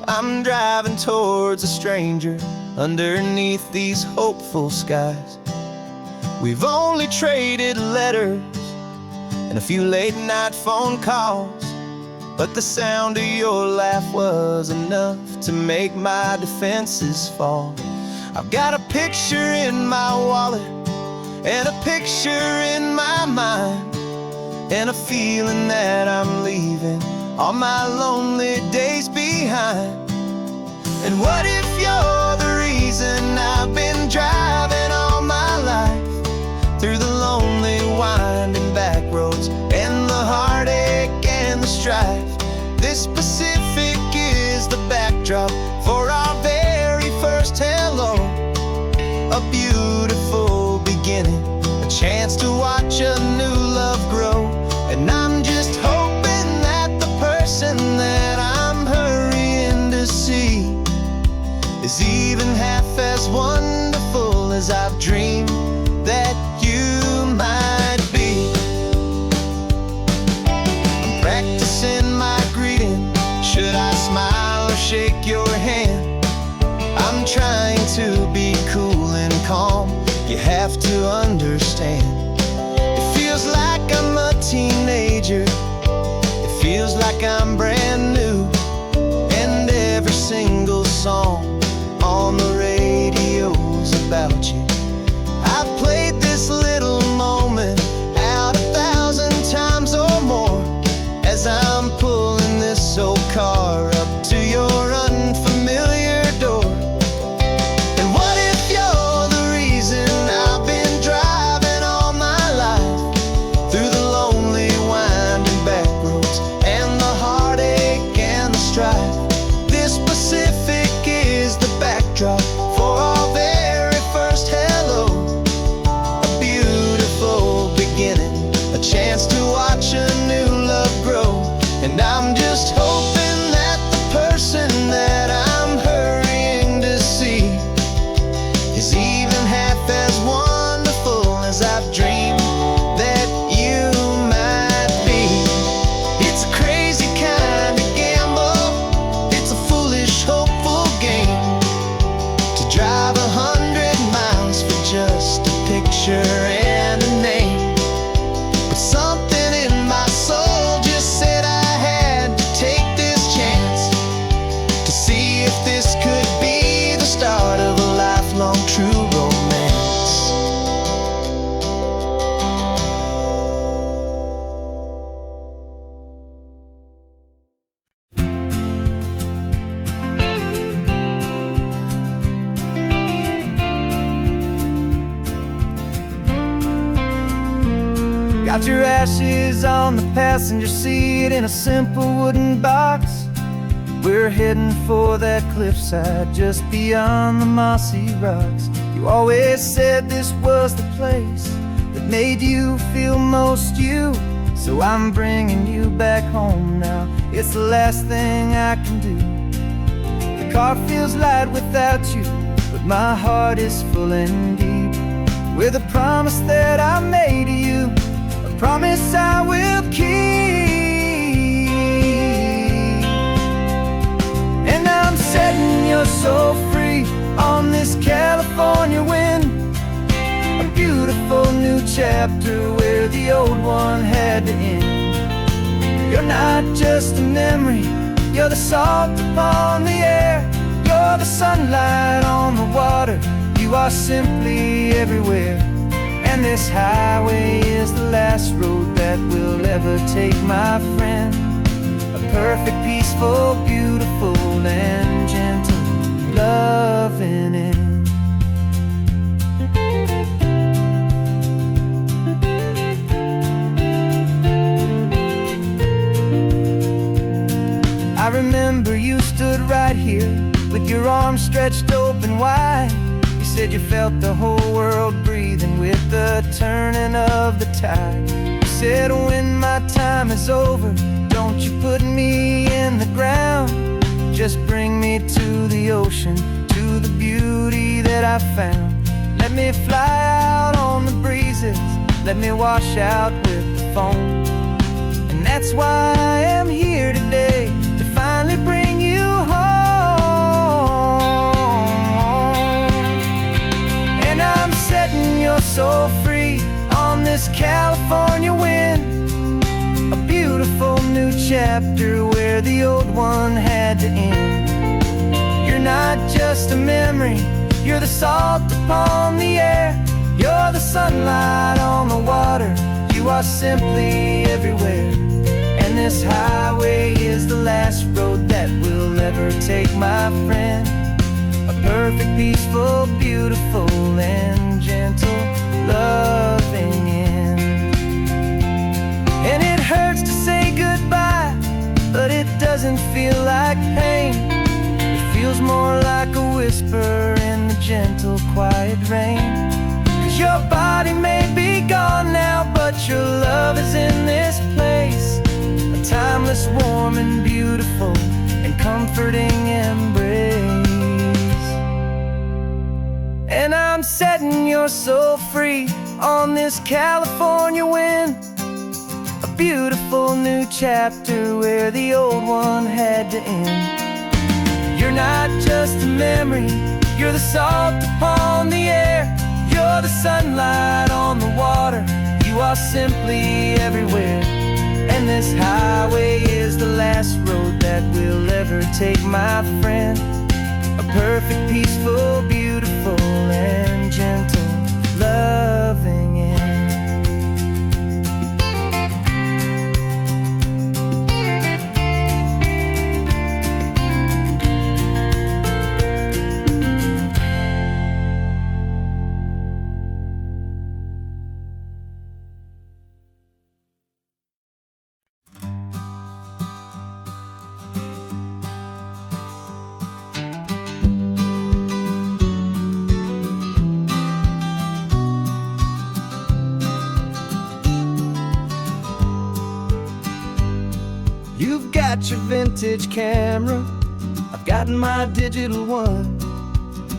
I'm driving towards a stranger underneath these hopeful skies. We've only traded letters and a few late night phone calls, but the sound of your laugh was enough to make my defenses fall. I've got a picture in my wallet and a picture in my mind, and a feeling that I'm leaving all my lonely days behind. And what if you're the reason I've been driving all my life, through the lonely winding back roads and the heartache and the strife? This Pacific is the backdrop for our very first hello, a beautiful beginning, a chance to watch a new love grow. And I'm just hoping that the person that I'm hurrying to see is even half as wonderful as I've dreamed that you might be. I'm practicing my greeting, should I smile or shake your hand? I'm trying to be cool and calm, you have to understand. It feels like I'm a teenager, it feels like I'm brand new, and every single song on the radio's about you. I've played this little moment out 1,000 times or more, as I'm pulling this old car up to your unfamiliar door. This Pacific is the backdrop for our very first hello, a beautiful beginning, a chance to watch a new love grow. And I'm just hoping that the person that I'm hurrying to see is even half as wonderful as I've dreamed. Got your ashes on the passenger seat in a simple wooden box. We're heading for that cliffside just beyond the mossy rocks. You always said this was the place that made you feel most you. So I'm bringing you back home now. It's the last thing I can do. The car feels light without you, but my heart is full and deep with a promise that I made to you, a promise I will keep. And I'm setting your soul free on this California wind, a beautiful new chapter where the old one had to end. You're not just a memory, you're the salt upon the air, you're the sunlight on the water, you are simply everywhere. And this highway is the last road that will ever take, my friend. A perfect, peaceful, beautiful, and gentle loving end. I remember you stood right here with your arms stretched open wide. You said you felt the whole world breathing with the turning of the tide. You said when my time is over, don't you put me in the ground, just bring me to the ocean, to the beauty that I found. Let me fly out on the breezes, let me wash out with the foam. And that's why I am here today, to finally bring you home. And I'm setting your soul free on this California wind, a beautiful new chapter where the old one had to end. You're not just a memory, you're the salt upon the air, you're the sunlight on the water, you are simply everywhere. And this highway is the last road that we'll ever take, my friend. A perfect, peaceful, beautiful, and gentle loving end. And it hurts to say goodbye, but it doesn't feel like pain. It feels more like a whisper in the gentle, quiet rain. 'Cause your body may be gone now, but your love is in this place, a timeless, warm, and beautiful, and comforting embrace. And I'm setting your soul free on this California wind, a beautiful new chapter where the old one had to end. You're not just a memory, you're the salt upon the air, you're the sunlight on the water, you are simply everywhere. And this highway is the last road that we'll ever take, my friend. A perfect, peaceful, beautiful, and gentle loving end. You've got your vintage camera, I've got my digital one.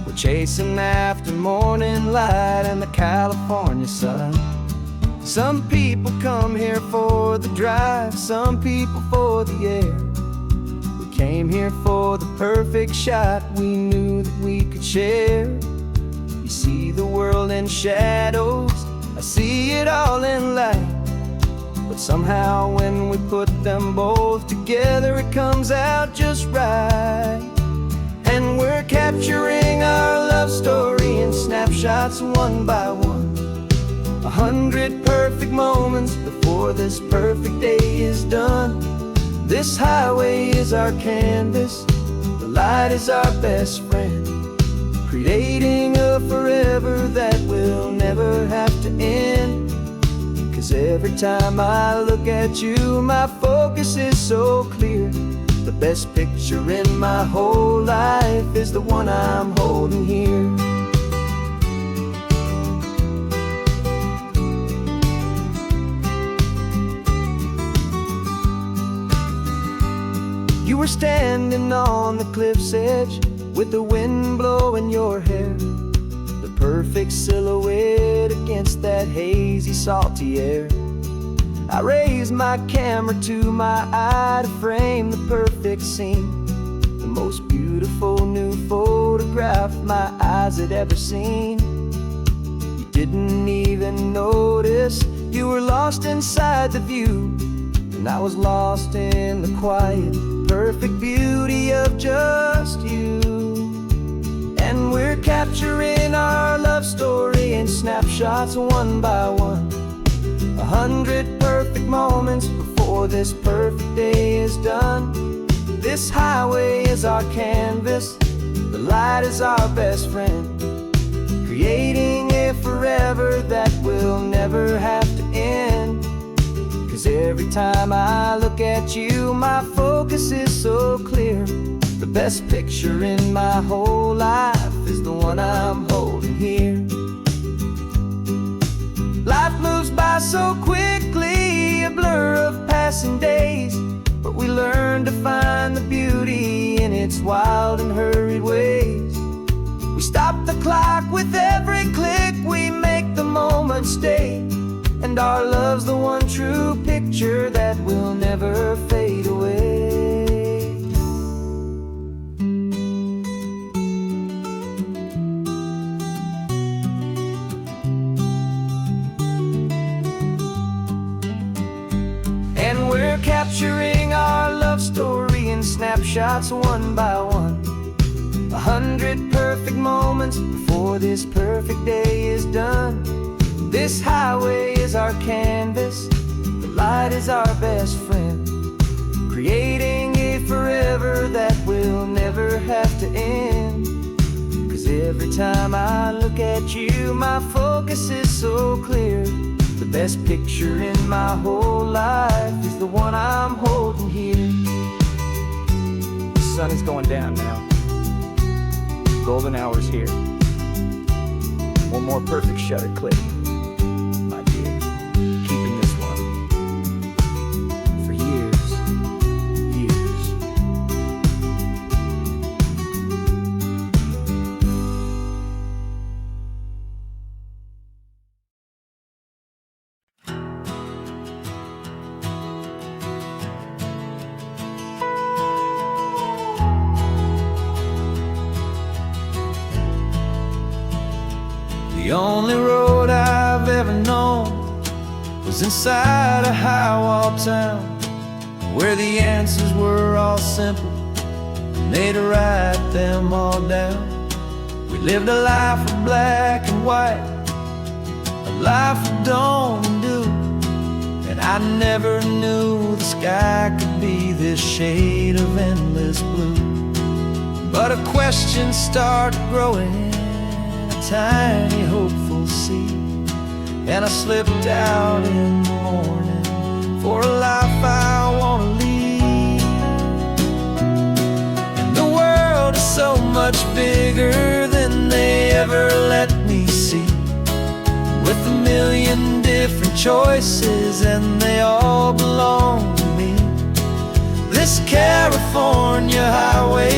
We're chasing after morning light and the California sun. Some people come here for the drive, some people for the air. We came here for the perfect shot we knew that we could share. You see the world in shadows, I see it all in light. But somehow when we put them both together, it comes out just right. And we're capturing our love story in snapshots one by one. 100 perfect moments before this perfect day is done. This highway is our canvas, the light is our best friend, creating a forever that will never have to end. 'Cause 'Cause every time I look at you, my focus is so clear. The best picture in my whole life is the one I'm holding here. You were standing on the cliff's edge with the wind blowing your hair, the perfect silhouette against that hazy, salty air. I raised my camera to my eye to frame the perfect scene, the most beautiful new photograph my eyes had ever seen. You didn't even notice you were lost inside the view, and I was lost in the quiet, perfect beauty of just you. And we're capturing our love story in snapshots one by one, 100 perfect moments before this perfect day is done. This highway is our canvas, the light is our best friend, creating a forever that will never have to end. 'Cause every time I look at you, my focus is so clear. The best picture in my whole life is the one I'm holding here. Life moves by so quickly, a blur of passing days, but we learn to find the beauty in its wild and hurried ways. We stop the clock with every click, we make the moment stay, and our love's the one true picture that will never fade away. And we're capturing our love story in snapshots one by one, 100 perfect moments before this perfect day is done. This highway is our canvas, the light is our best friend, creating a forever that will never have to end. 'Cause every time I look at you, my focus is so clear. The best picture in my whole life is the one I'm holding here. The sun is going down now. Golden hour's here. One more perfect shutter click, my dear, keeping this one for years, years. The only road I've ever known was inside a high-wall town, where the answers were all simple, and they'd write them all down. We lived a life of black and white, a life of dawn and dew, and I never knew the sky could be this shade of endless blue. But a question started growing, tiny hopeful seed, and I slipped out in the morning for a life I want to lead. And the world is so much bigger than they ever let me see, with a million different choices and they all belong to me. This California highway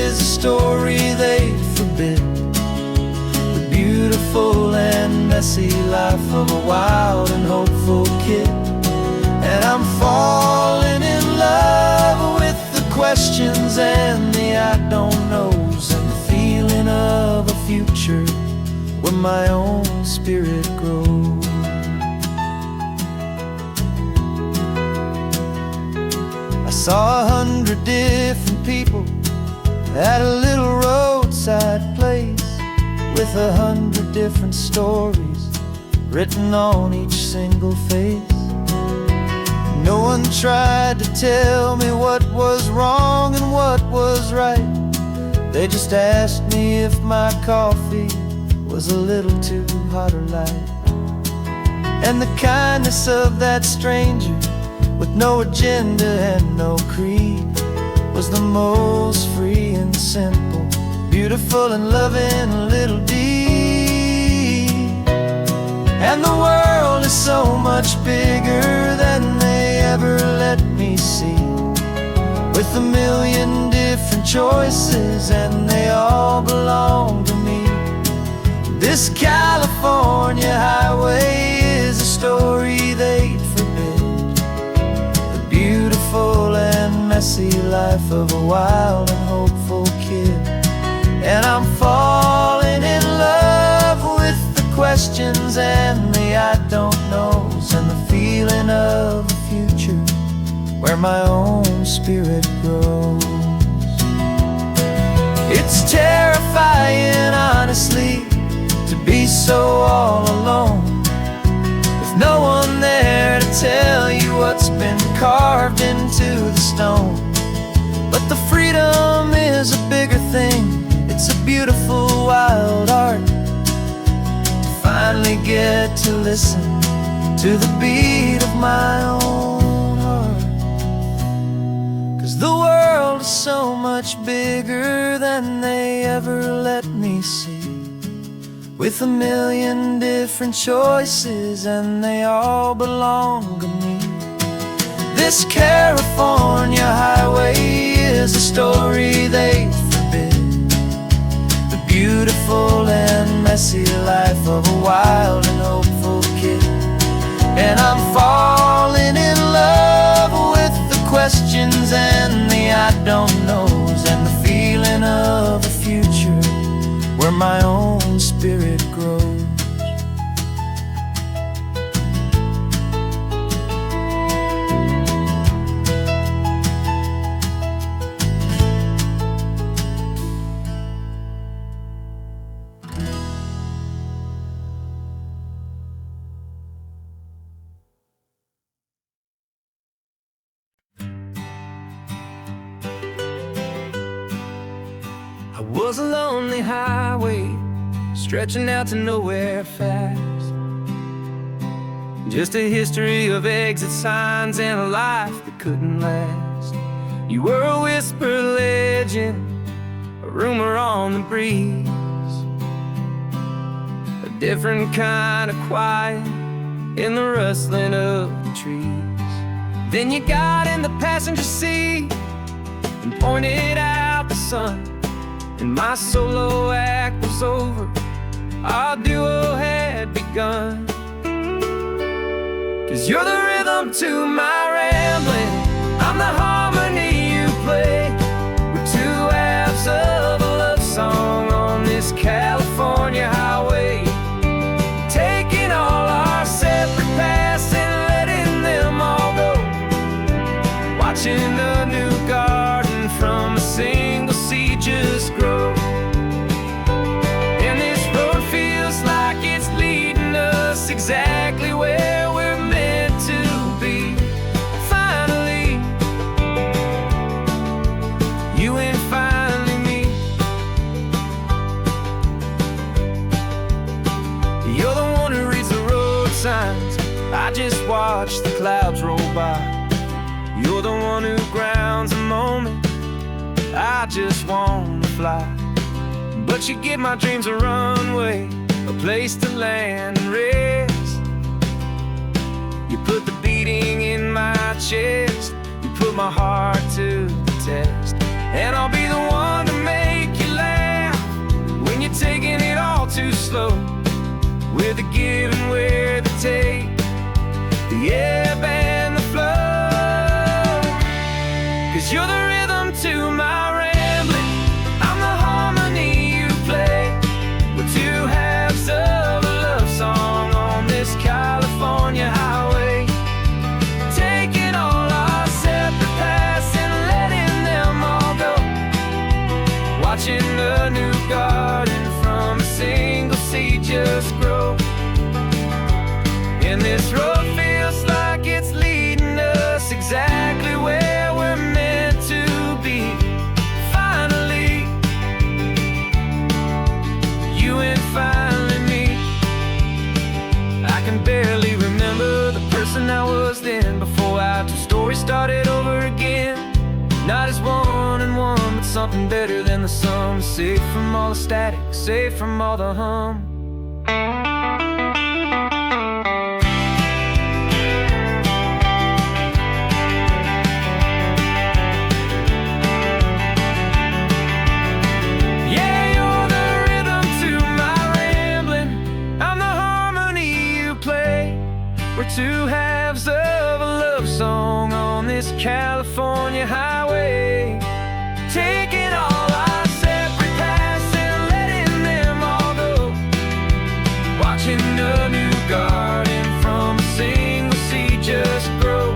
is a story they forbid, beautiful and messy life of a wild and hopeful kid. And I'm falling in love with the questions and the I don't knows, and the feeling of a future where my own spirit grows. I saw 100 different people at a little roadside place, with 100 different stories written on each single face. No one tried to tell me what was wrong and what was right. They just asked me if my coffee was a little too hot or light. And the kindness of that stranger, with no agenda and no creed, was the most free and simple, beautiful and loving little deed. And the world is so much bigger than they ever let me see, with a million different choices and they all belong to me. This California highway is a story they'd forbid, the beautiful and messy life of a wild and hopeful kid. And I'm falling in love with the questions and the I don't knows, and the feeling of the future where my own spirit grows. It's terrifying, honestly, to be so all alone, with no one there to tell you what's been carved into the stone. But the freedom is a bigger thing, it's a beautiful wild art, to finally get to listen to the beat of my own heart. 'Cause the world is so much bigger than they ever let me see, with a million different choices and they all belong to me. This California highway is a story they forbid, the beautiful and messy life of a wild and hopeful kid. And I'm falling in love with the questions and the I don't knows, and the feeling of the future where my own spirit grows. I was a lonely highway, stretching out to nowhere fast, just a history of exit signs and a life that couldn't last. You were a whisper legend, a rumor on the breeze, a different kind of quiet in the rustling of the trees. Then you got in the passenger seat and pointed out the sun, and my solo act was over, our duo had begun. 'Cause you're the rhythm to my rambling, I'm the harmony you play. We're two halves of a love song on this California highway, taking all our separate paths and letting them all go, watching the new garden from a single seed just grow. And this road feels like it's leading us exactly where we're meant to be. Finally, you and finally me. You're the one who reads the road signs, I just watch the clouds roll by. You're the one who grounds a moment, I just wanna fly. But you give my dreams a runway, a place to land and rest. You put the beating in my chest, you put my heart to the test. And I'll be the one to make you laugh when you're taking it all too slow, with the give and with the take, the ebb and the flow. 'Cause you're the rhythm to my rambling, I'm the harmony you play. We're two halves of a love song on this California highway, taking all our separate paths and letting them something better than the sum. Safe from all the static, safe from all the hum. We're two halves of a love song on this California highway, taking all our separate paths and letting them all go, watching a new garden from a single seed just grow.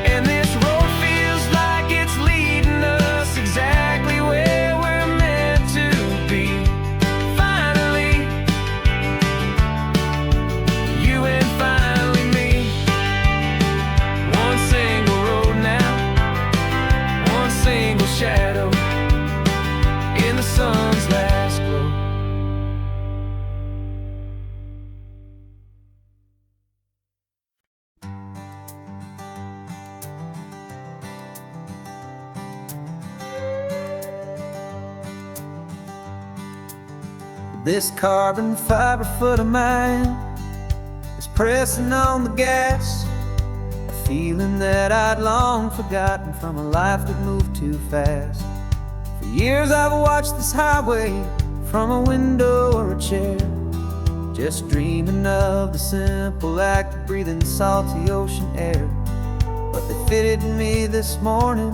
And this road feels like it's leading us exactly where we're meant to be. Finally, you and finally me. One single road now, one single shadow in the sun's last glow. This carbon fiber foot of mine is pressing on the gas, a feeling that I'd long forgotten from a life that moved too fast. For years I've watched this highway from a window or a chair, just dreaming of the simple act of breathing salty ocean air. But they fitted me this morning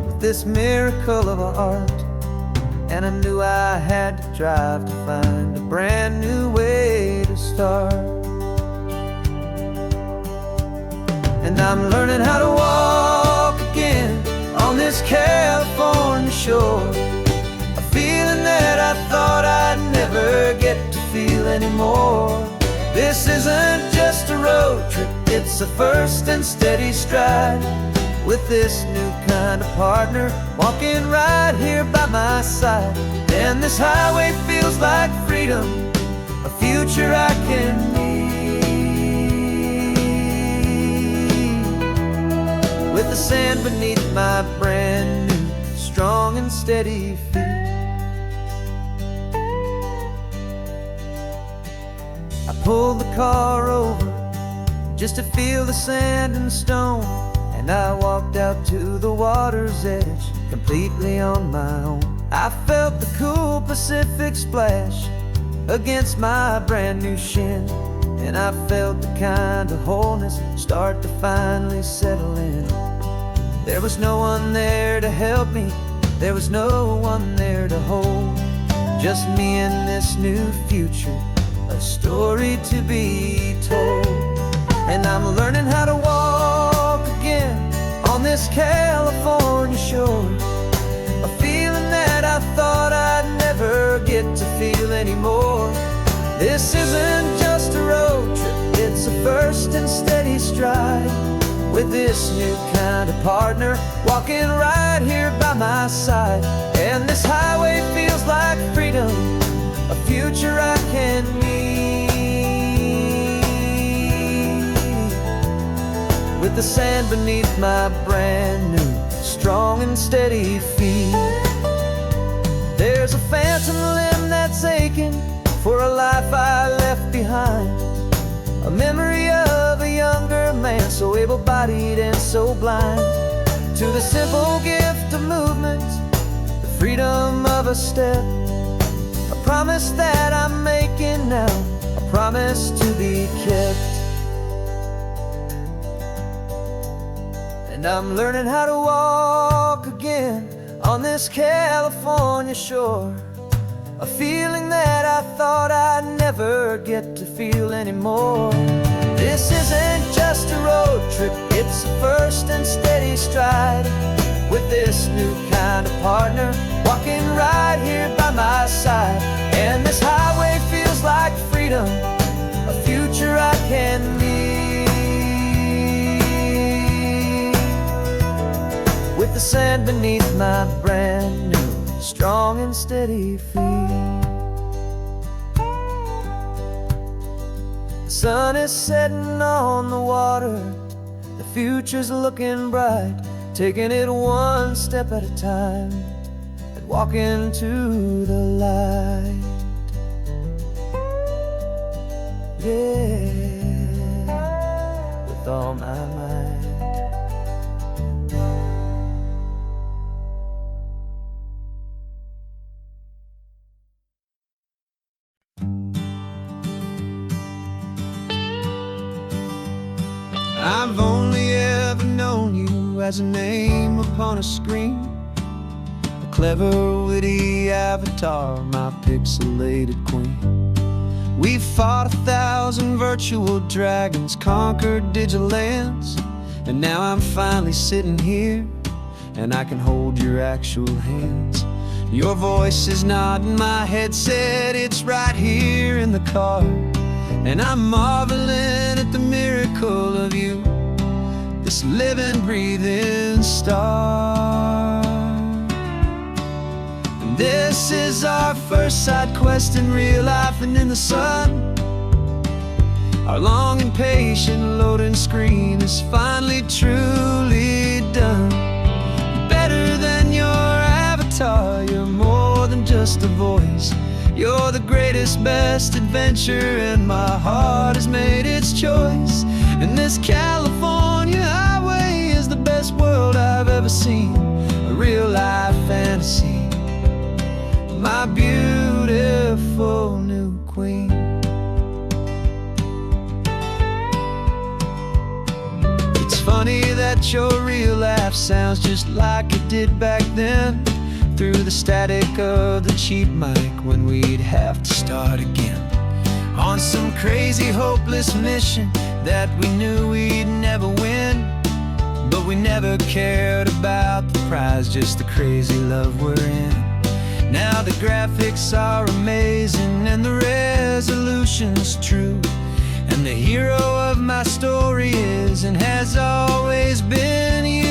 with this miracle of art, and I knew I had to drive to find a brand new way to start. And I'm learning how to walk again on this California shore, a feeling that I thought I'd never get to feel anymore. This isn't just a road trip, it's a first and steady stride, with this new kind of partner walking right here by my side. And this highway feels like freedom, a future I can need, with the sand beneath my brand new strong and steady feet. I pulled the car over just to feel the sand and stone, and I walked out to the water's edge completely on my own. I felt the cool Pacific splash against my brand new shin, and I felt the kind of wholeness start to finally settle in. There was no one there to help me, there was no one there to hold, just me and this new future, a story to be told. And I'm learning how to walk again on this California shore, a feeling that I thought I'd never get to feel anymore. This isn't just a road trip, it's a first and steady stride, with this new kind of partner walking right here by my side. And this highway feels like freedom, a future I can need, with the sand beneath my brand new strong and steady feet. There's a phantom limb that's aching for a life I left behind, a memory of a younger man so able-bodied and so blind, to the simple gift of movement, the freedom of a step, a promise that I'm making now, a promise to be kept. And I'm learning how to walk again on this California shore, a feeling that I thought I'd never get to feel anymore. This isn't just a road trip, it's a first and steady stride, with this new kind of partner walking right here by my side. And this highway feels like freedom, a future I can need, with the sand beneath my brand new strong and steady feet. The sun is setting on the water, the future's looking bright, taking it one step at a time and walk into the light. Yeah, with all my might. I've only ever known you as a name upon a screen, a clever, witty avatar, my pixelated queen. We fought 1,000 virtual dragons, conquered digital lands, and now I'm finally sitting here, and I can hold your actual hands. Your voice is not in my headset, it's right here in the car, and I'm marveling at the miracle of you, this living, breathing star. And this is our first side quest in real life and in the sun. Our long and patient loading screen is finally truly done. Better than your avatar, you're more than just a voice. You're the greatest, best adventure, and my heart has made its choice. And this California highway is the best world I've ever seen, a real life fantasy, my beautiful new queen. It's funny that your real life sounds just like it did back then, through the static of the cheap mic when we'd have to start again, on some crazy hopeless mission that we knew we'd never win. But we never cared about the prize, just the crazy love we're in. Now the graphics are amazing and the resolution's true, and the hero of my story is and has always been you.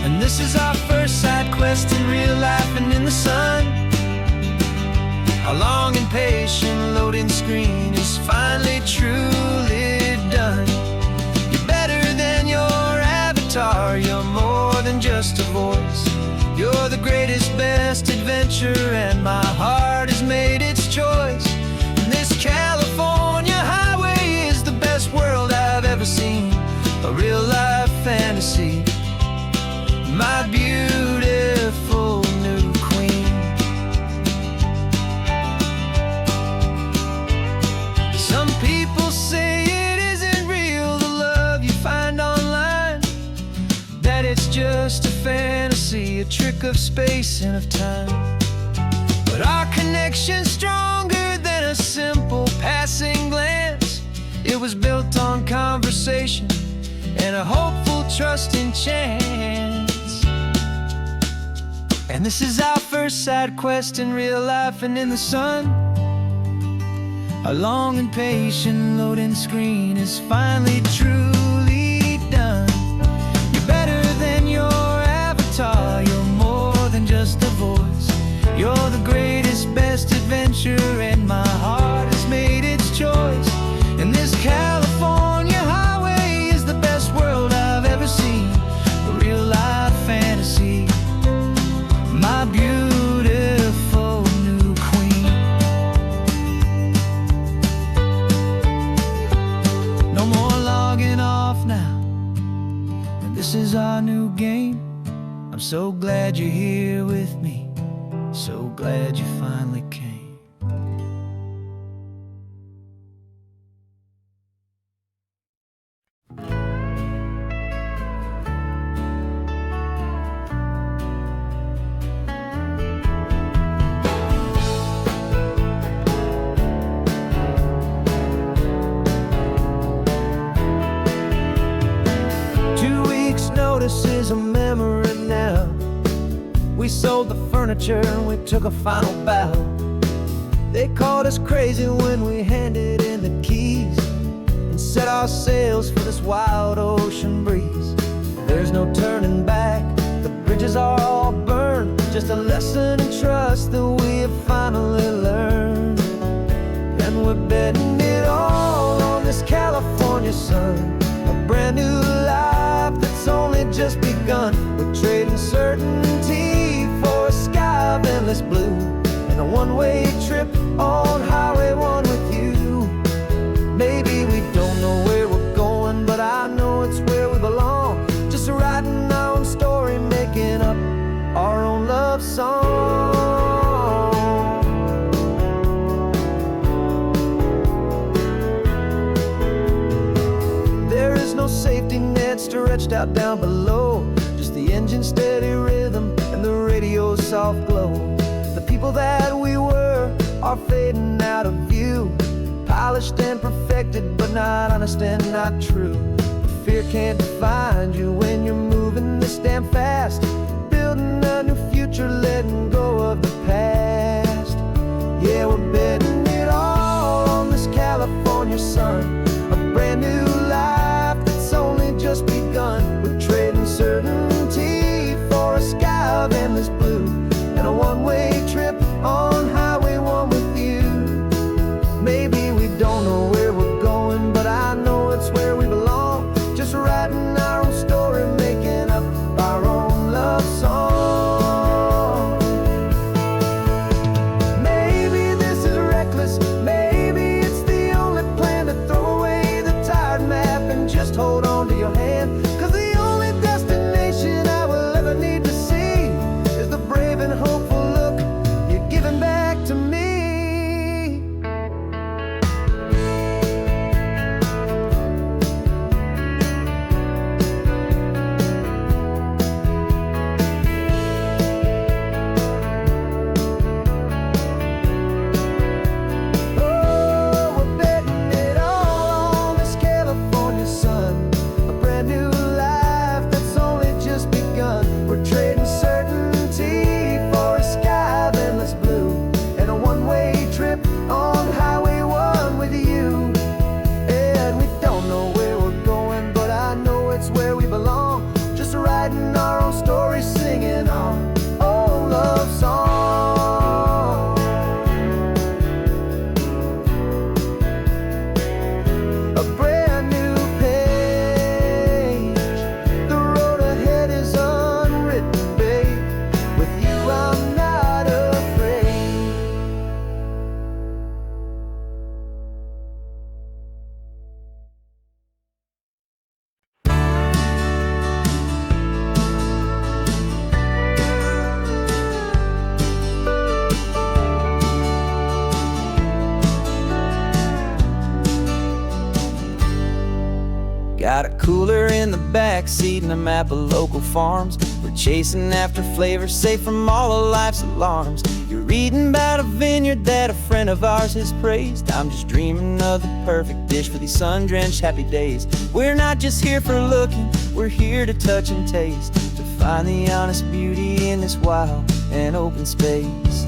And this is our first side quest in real life and in the sun. Our long and patient loading screen is finally truly done. You're better than your avatar, you're more than just a voice. You're the greatest, best adventure, and my heart has made its choice. And this California highway is the best world I've ever seen, a real life fantasy, my beautiful new queen. Some people say it isn't real, the love you find online, that it's just a fantasy, a trick of space and of time. But our connection's stronger than a simple passing glance. It was built on conversation and a hopeful, trusting chance. And this is our first side quest in real life and in the sun. Our long and patient loading screen is finally truly done. You're better than your avatar, you're more than just a voice. You're the greatest, best adventure, and my heart has made its choice. And this California highway is the best world I've ever seen, a real life fantasy, my beautiful new queen. No more logging off now, and this is our new game. I'm so glad you're here with me, so glad you finally came. 2 weeks' notice is a memory now. We sold the furniture and we took a final bow. They called us crazy when we handed in the keys and set our sails for this wild ocean breeze. There's no turning back, the bridges are all burned, just a lesson in trust that we have finally learned. And we're betting it all on this California sun, a brand new life that's only just begun. We're trading certainty for a sky of endless blue, and a one-way trip on Highway 1 with you. Maybe we don't know where we're going, but I know it's where we belong. Just writing our own story, making up our own love song. There is no safety net stretched out down below, just the engine's steady rhythm and the radio's soft glow. The people that we were are fading out of view, polished and perfected, but not honest and not true. Fear can't define you when you're moving this damn fast, building a new future, letting go of the past. Yeah, we're betting it all on this California sun, a brand new life that's only just begun. We're trading certainty for a sky of endless blue, and a one-way trip on Highway 1 with you. Maybe we don't know where we're going, but I know it's where we belong. Just writing our own story, making up our own love song. Maybe this is reckless, maybe it's the only plan to throw away the tired map and just hold on to your hand. 'Cause the only destination I will ever need to see is the brave and hopeful look you're giving back to me. Got a cooler in the back seat and a map of local farms. We're chasing after flavors safe from all of life's alarms. You're reading about a vineyard that a friend of ours has praised. I'm just dreaming of the perfect dish for these sun-drenched happy days. We're not just here for looking, we're here to touch and taste, to find the honest beauty in this wild and open space.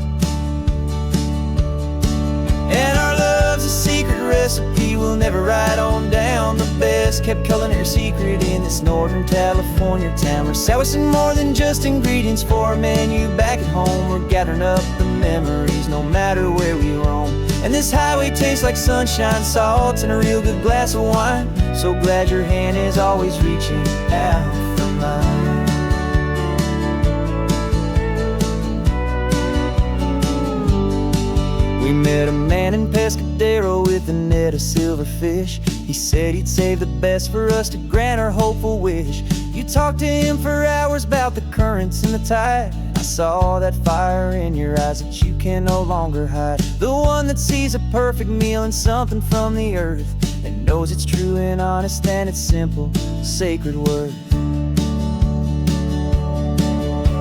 And our love's a secret recipe we'll never write on down. The best kept culinary secret in this Northern California town. We're selling more than just ingredients for a menu back at home. We're gathering up the memories no matter where we roam. And this highway tastes like sunshine, salt, and a real good glass of wine. So glad your hand is always reaching out for mine. We met a man in Pescadero with a net of silverfish. He said he'd save the best for us to grant our hopeful wish. You talked to him for hours about the currents and the tide. I saw that fire in your eyes that you can no longer hide. The one that sees a perfect meal in something from the earth, and knows it's true and honest and it's simple, sacred worth.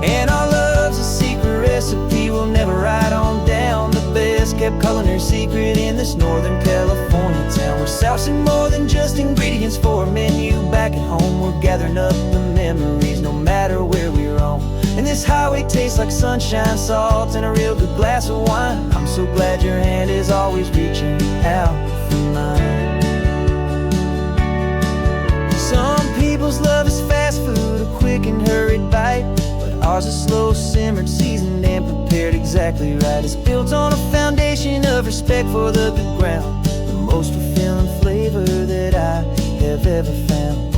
And our love's a secret recipe we'll never write on down. The best kept culinary secret in this Northern California town. We're sourcing more than just ingredients for a menu back at home. We're gathering up the memories no matter where we roam. And this highway tastes like sunshine, salt, and a real good glass of wine. I'm so glad your hand is always reaching out for mine. Some people's love is fast food, a quick and hurried bite. Ours is slow simmered, seasoned, and prepared exactly right. It's built on a foundation of respect for the good ground, the most fulfilling flavor that I have ever found.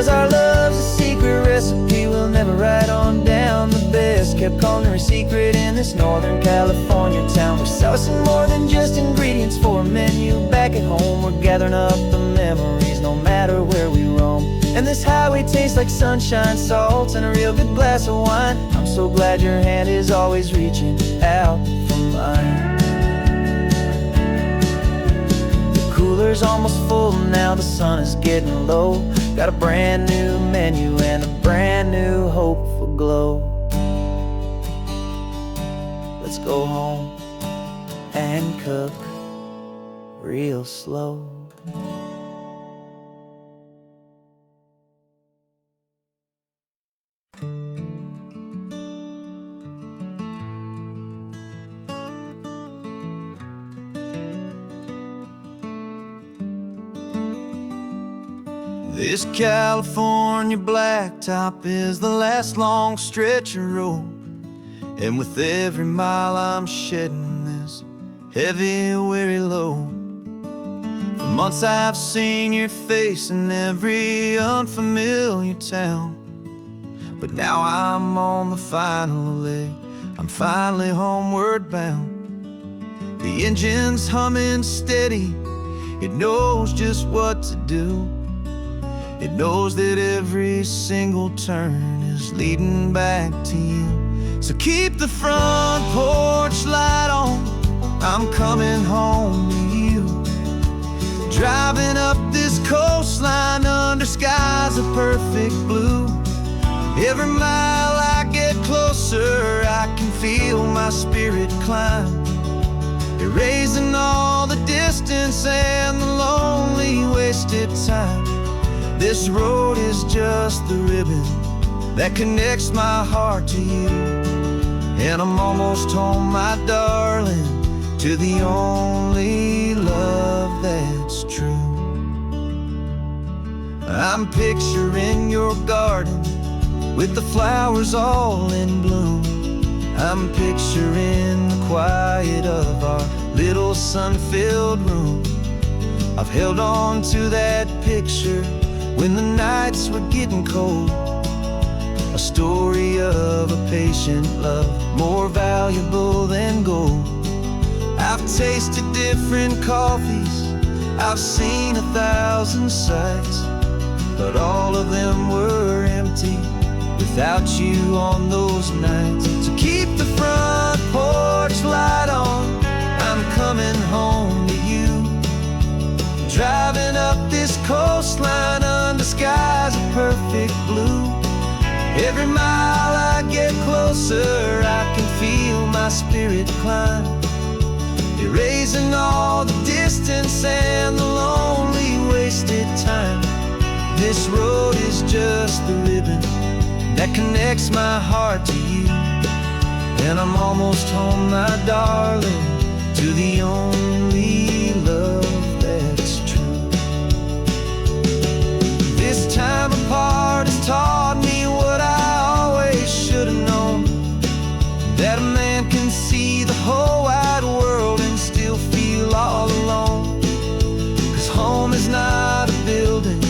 'cause our love's a secret recipe we'll never write on down. The best kept culinary secret in this Northern California town. We're sourcing more than just ingredients for a menu. Back at home we're gathering up the memories no matter where we roam. And this highway tastes like sunshine, salts, and a real good glass of wine. I'm so glad your hand is always reaching out for mine. Cooler's almost full now, the sun is getting low. Got a brand new menu and a brand new hope for glow. Let's go home and cook real slow. This California blacktop is the last long stretch of road, and with every mile I'm shedding this heavy, weary load. For months I've seen your face in every unfamiliar town, but now I'm on the final leg, I'm finally homeward bound. The engine's humming steady, it knows just what to do. It knows that every single turn is leading back to you. So keep the front porch light on, I'm coming home to you. Driving up this coastline under skies of perfect blue. Every mile I get closer, I can feel my spirit climb, erasing all the distance and the lonely wasted time. This road is just the ribbon that connects my heart to you. And I'm almost home, my darling, to the only love that's true. I'm picturing your garden with the flowers all in bloom. I'm picturing the quiet of our little sun-filled room. I've held on to that picture when the nights were getting cold, a story of a patient love, more valuable than gold. I've tasted different coffees, I've seen 1,000 sights, but all of them were empty without you on those nights. So keep the front porch light on, I'm coming home to you. Driving up this coastline under skies of perfect blue. Every mile I get closer, I can feel my spirit climb, erasing all the distance and the lonely wasted time. This road is just the ribbon that connects my heart to you. And I'm almost home, my darling, to the only love that's true. This time apart has taught me what I always should have known, that a man can see the whole wide world and still feel all alone. 'Cause home is not a building,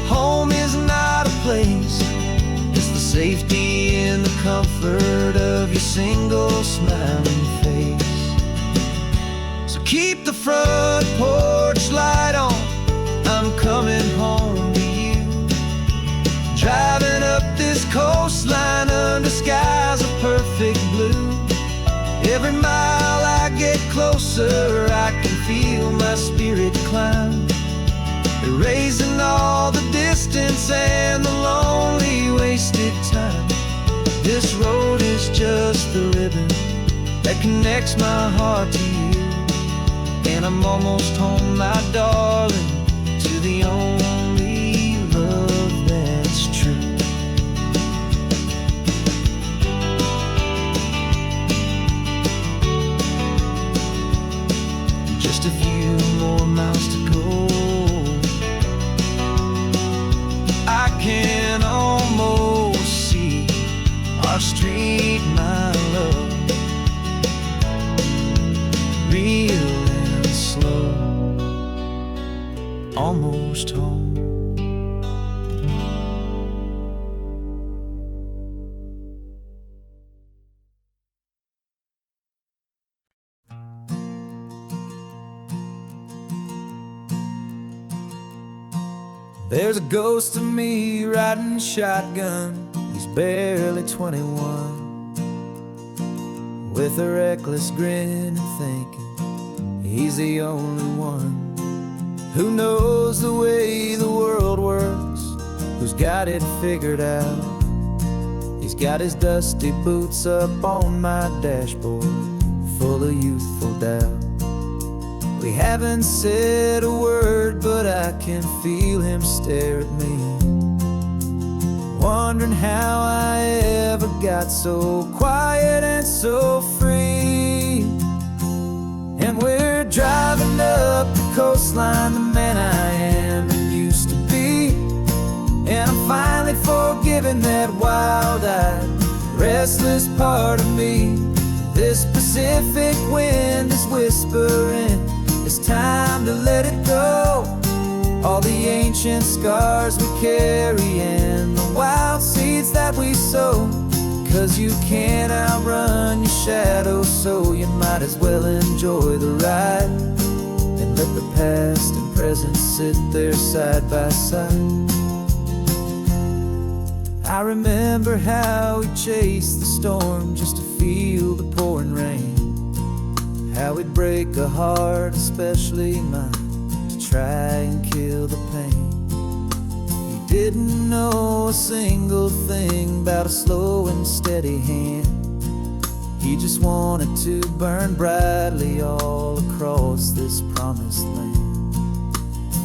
home is not a place, it's the safety and the comfort of your single smiling face. So keep the front porch light on, I'm coming home to you. Driving up this coastline under skies of perfect blue. Every mile I get closer, I can feel my spirit climb, erasing all the distance and the lonely wasted time. This road is just the ribbon that connects my heart to you. And I'm almost home, my darling, to the only love that's true. Just a few more miles to go, I can almost see our street, my love, real and slow. Almost home. There's a ghost of me riding shotgun. He's barely 21, with a reckless grin and thinking he's the only one who knows the way the world works, who's got it figured out. He's got his dusty boots up on my dashboard, full of youthful doubt. We haven't said a word, but I can feel him stare at me, wondering how I ever got so quiet and so free. And we're driving up the coastline, the man I am and used to be. And I'm finally forgiving that wild-eyed, restless part of me. This Pacific wind is whispering, it's time to let it go. All the ancient scars we carry and the wild seeds that we sow. 'Cause you can't outrun your shadow, so you might as well enjoy the ride and let the past and present sit there side by side. I remember how we chased the storm just to feel the pouring rain, how we'd break a heart, especially mine, to try and kill the pain. He didn't know a single thing about a slow and steady hand. He just wanted to burn brightly all across this promised land.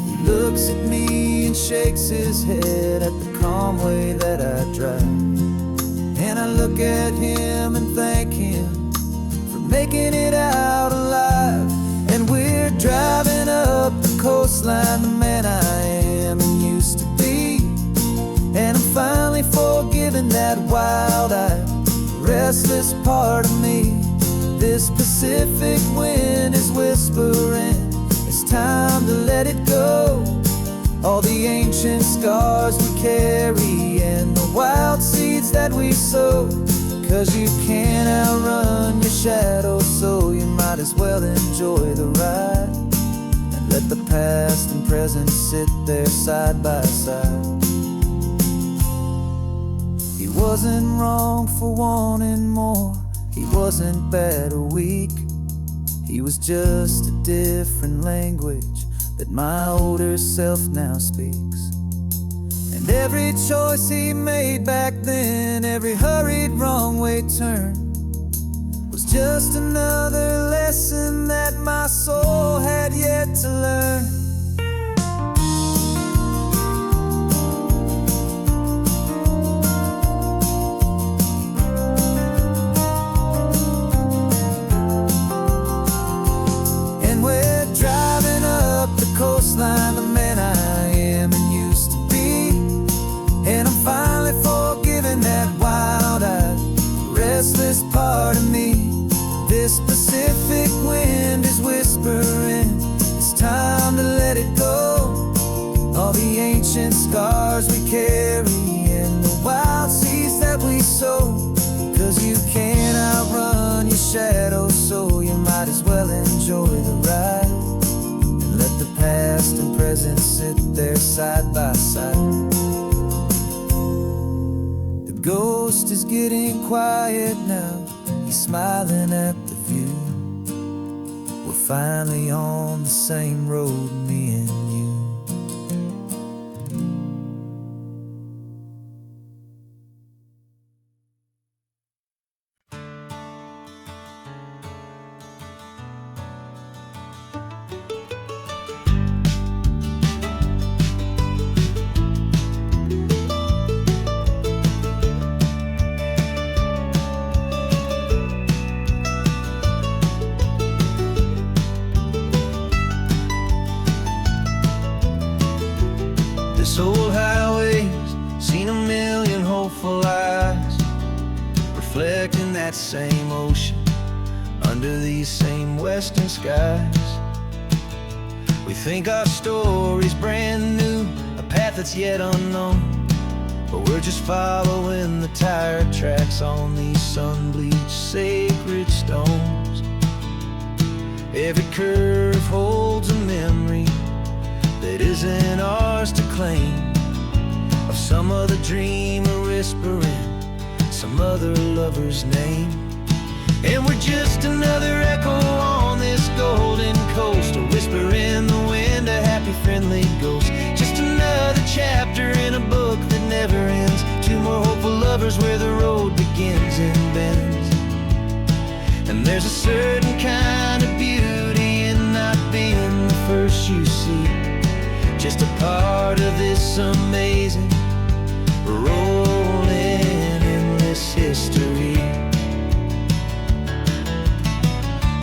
He looks at me and shakes his head at the calm way that I drive, and I look at him and thank him for making it out alive. And we're driving up the coastline, the man I am and used to be. And I'm finally forgiving that wild-eyed, restless part of me. This Pacific wind is whispering, it's time to let it go. All the ancient scars we carry and the wild seeds that we sow. 'Cause you can't outrun your shadow, so you might as well enjoy the ride and let the past and present sit there side by side. He wasn't wrong for wanting more, he wasn't bad or weak. He was just a different language that my older self now speaks. And every choice he made back then, every hurried wrong way turn, was just another lesson that my soul had yet to learn. And we're driving up the coastline, the man I am and used to be. And I'm finally forgiving that wild-eyed, restless part of me. This Pacific wind is whispering, it's time to let it go. All the ancient scars we carry and the wild seeds that we sow. 'Cause you can't outrun your shadow, so you might as well enjoy the ride and let the past and present sit there side by side. The ghost is getting quiet now, he's smiling at the view. We're finally on the same road, me and you. This old highway's seen a million hopeful eyes, reflecting that same ocean under these same western skies. We think our story's brand new, a path that's yet unknown, but we're just following the tire tracks on these sun-bleached sacred stones. Every curve holds a memory that isn't ours to claim, of some other dreamer whispering some other lover's name. And we're just another echo on this golden coast, a whisper in the wind, a happy friendly ghost. Just another chapter in a book that never ends, two more hopeful lovers where the road begins and bends. And there's a certain kind of beauty in not being the first you see, just a part of this amazing rolling endless history.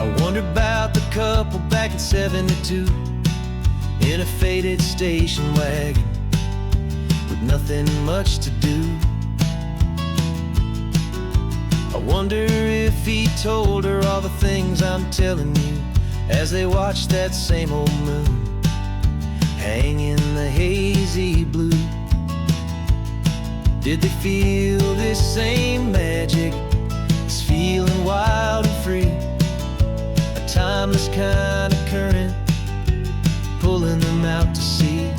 I wonder about the couple back in '72 in a faded station wagon with nothing much to do. I wonder if he told her all the things I'm telling you as they watched that same old moon hang in the hazy blue. Did they feel this same magic, this feeling wild and free, a timeless kind of current pulling them out to sea?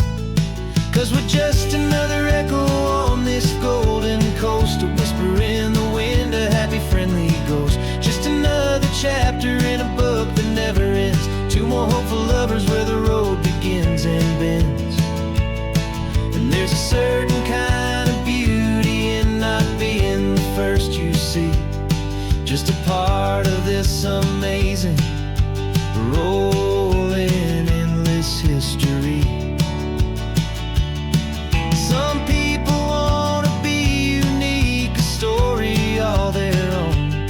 'Cause we're just another echo on this golden coast, a whisper in the wind, a happy friendly ghost. Just another chapter in a book that never ends, two more hopeful lovers where the road begins and bends. And there's a certain kind of beauty in not being the first you see, just a part of this amazing rolling endless history. Some people want to be unique, a story all their own,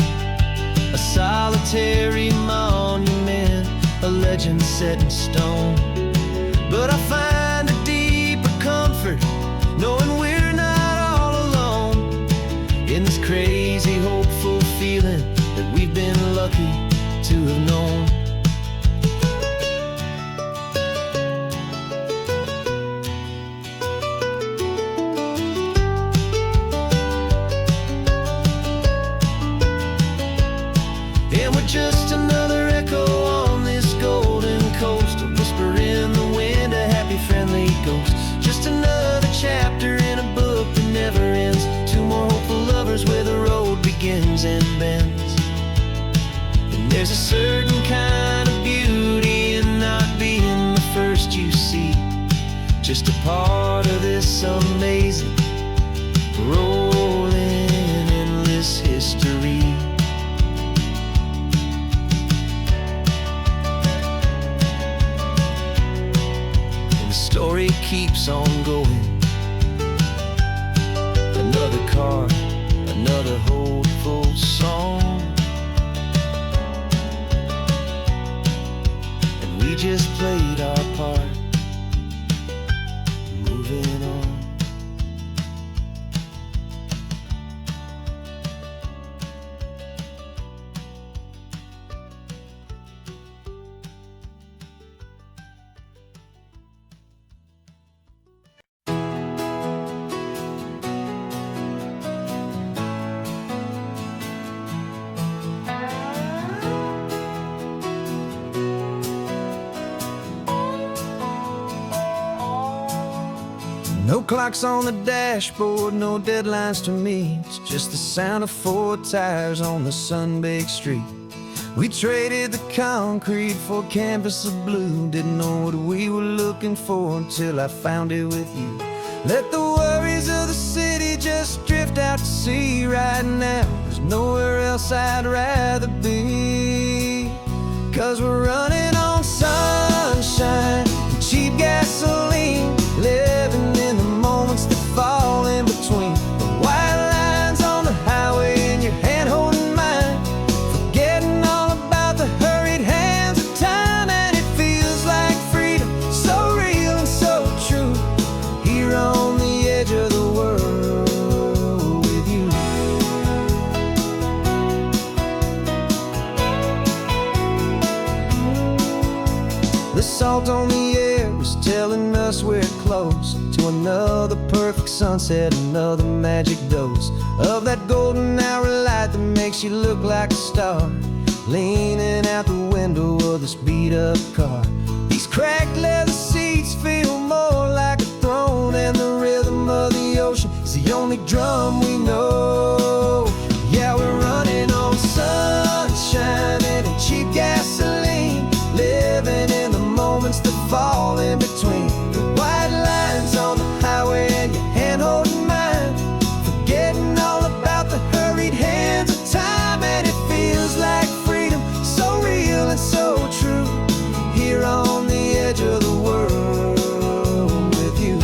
a solitary monument, a legend set in stone. But I find a deeper comfort knowing we're not all alone in this crazy hopeful feeling that we've been lucky to have known. And we're just another echo on this golden coast, a whisper in the wind, a happy friendly ghost. Just another chapter in a book that never ends, two more hopeful lovers where the road begins and bends. And there's a certain kind of beauty in not being the first you see, just a part of this amazing rolling endless history. Story keeps on going, another card, another hopeful song, and we just played our part, moving on. No clocks on the dashboard, no deadlines to meet, it's just the sound of 4 tires on the sun-baked street. We traded the concrete for a canvas of blue, didn't know what we were looking for until I found it with you. Let the worries of the city just drift out to sea right now, there's nowhere else I'd rather be. 'Cause we're running on sunshine and cheap gasoline, living in the moments that fall in between the white lines on the highway and your hand holding mine, forgetting all about the hurried hands of time. And it feels like freedom, so real and so true, here on the edge of the world with you. The salt on the air was telling us we're close to another perfect sunset, another magic dose of that golden hour light that makes you look like a star, leaning out the window of this beat-up car. These cracked leather seats feel more like a throne, and the rhythm of the ocean is the only drum we know. Yeah, we're running on sunshine and cheap gasoline, living in the moments that fall in between the white lines on the highway and your hand holding mine, forgetting all about the hurried hands of time. And it feels like freedom, so real and so true, here on the edge of the world with you.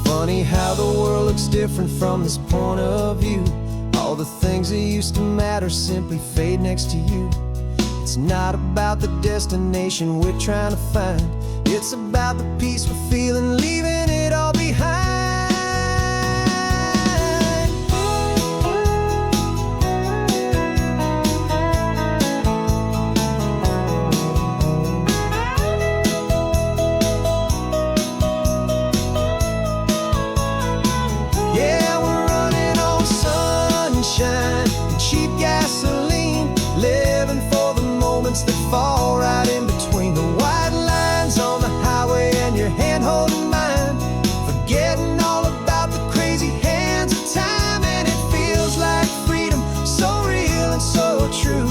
Funny how the world looks different from this point of view. All the things that used to matter simply fade next to you. It's not about the destination we're trying to find, it's about the peace we're feeling, leaving it all behind. Yeah, we're running on sunshine and cheap gasoline, living for the moments that fall right in between the white lines on the highway and your hand holding mine, forgetting all about the crazy hands of time. And it feels like freedom, so real and so true,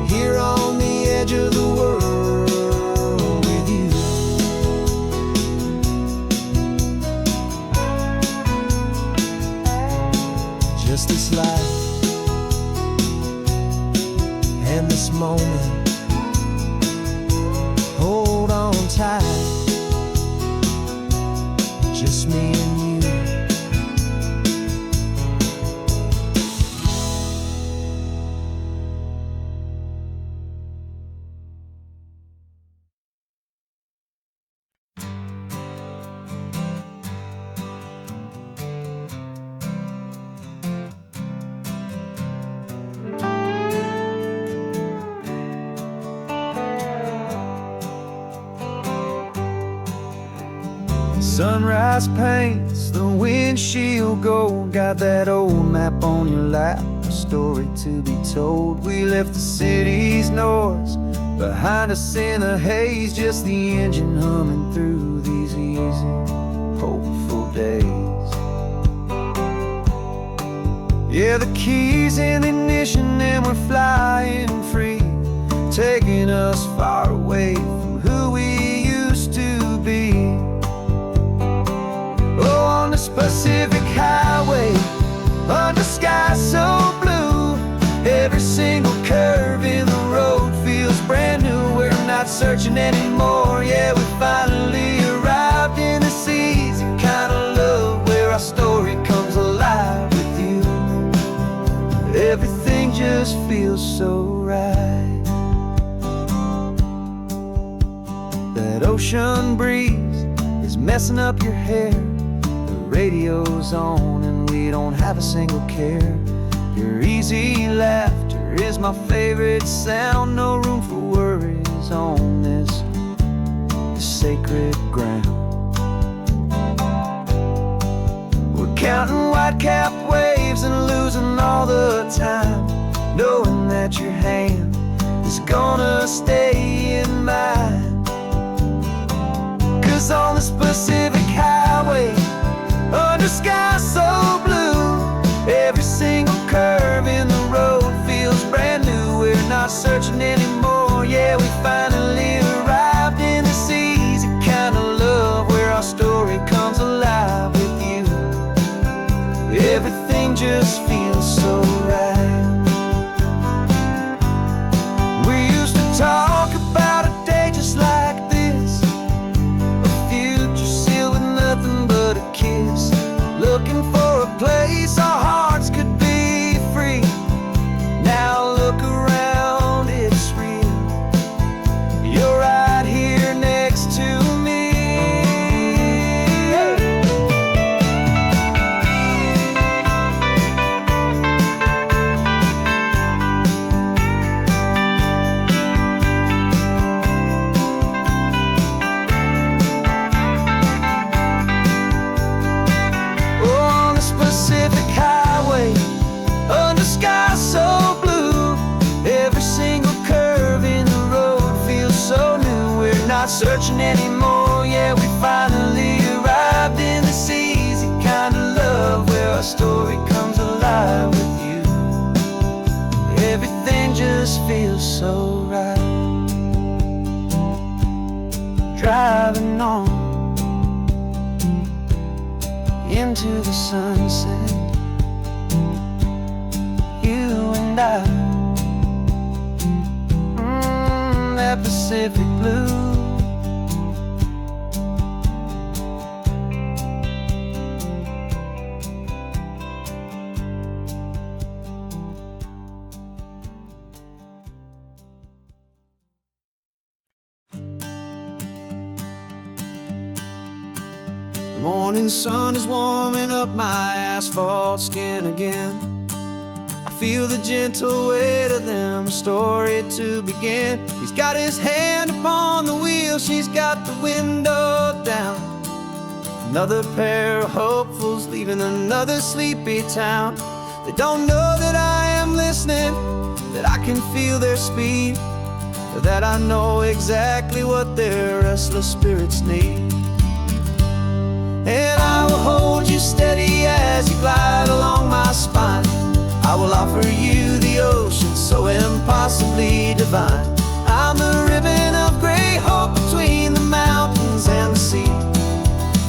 here on the edge of the world with you. Just this life and this moment, hold on tight, just me and you. Sunrise paints the windshield gold, got that old map on your lap, a story to be told. We left the city's noise behind us in the haze, just the engine humming through these easy, hopeful days. Yeah, the keys in the ignition and we're flying free, taking us far away from who we used to be. Oh, on this Pacific highway, under sky so blue, every single curve in the road feels brand new. We're not searching anymore, yeah, we finally arrived in this easy kind of love, where our story comes alive with you. Everything just feels so right. That ocean breeze is messing up your hair, radio's on and we don't have a single care. Your easy laughter is my favorite sound, no room for worries on this sacred ground. We're counting white-capped waves and losing all the time, knowing that your hand is gonna stay in mine. 'Cause on this Pacific highway, under sky so blue, every single curve in the road feels brand new. We're not searching anymore, yeah, we finally arrived in this easy kind of love, where our story comes alive with you. Everything just feels so right. We used to talk about a day just like this, a future sealed with nothing but a kiss, looking for a place our hearts could be free. Now look around, it's real, you're right here next to me. my story comes alive with you. Everything just feels so right. Driving on into the sunset, you and I, that Pacific blue. The morning sun is warming up my asphalt skin again. I feel the gentle weight of them, a story to begin. He's got his hand upon the wheel, she's got the window down. Another pair of hopefuls leaving another sleepy town. They don't know that I am listening, that I can feel their speed, or that I know exactly what their restless spirits need. And I will hold you steady as you glide along my spine. I will offer you the ocean so impossibly divine. I'm the ribbon of gray hope between the mountains and the sea.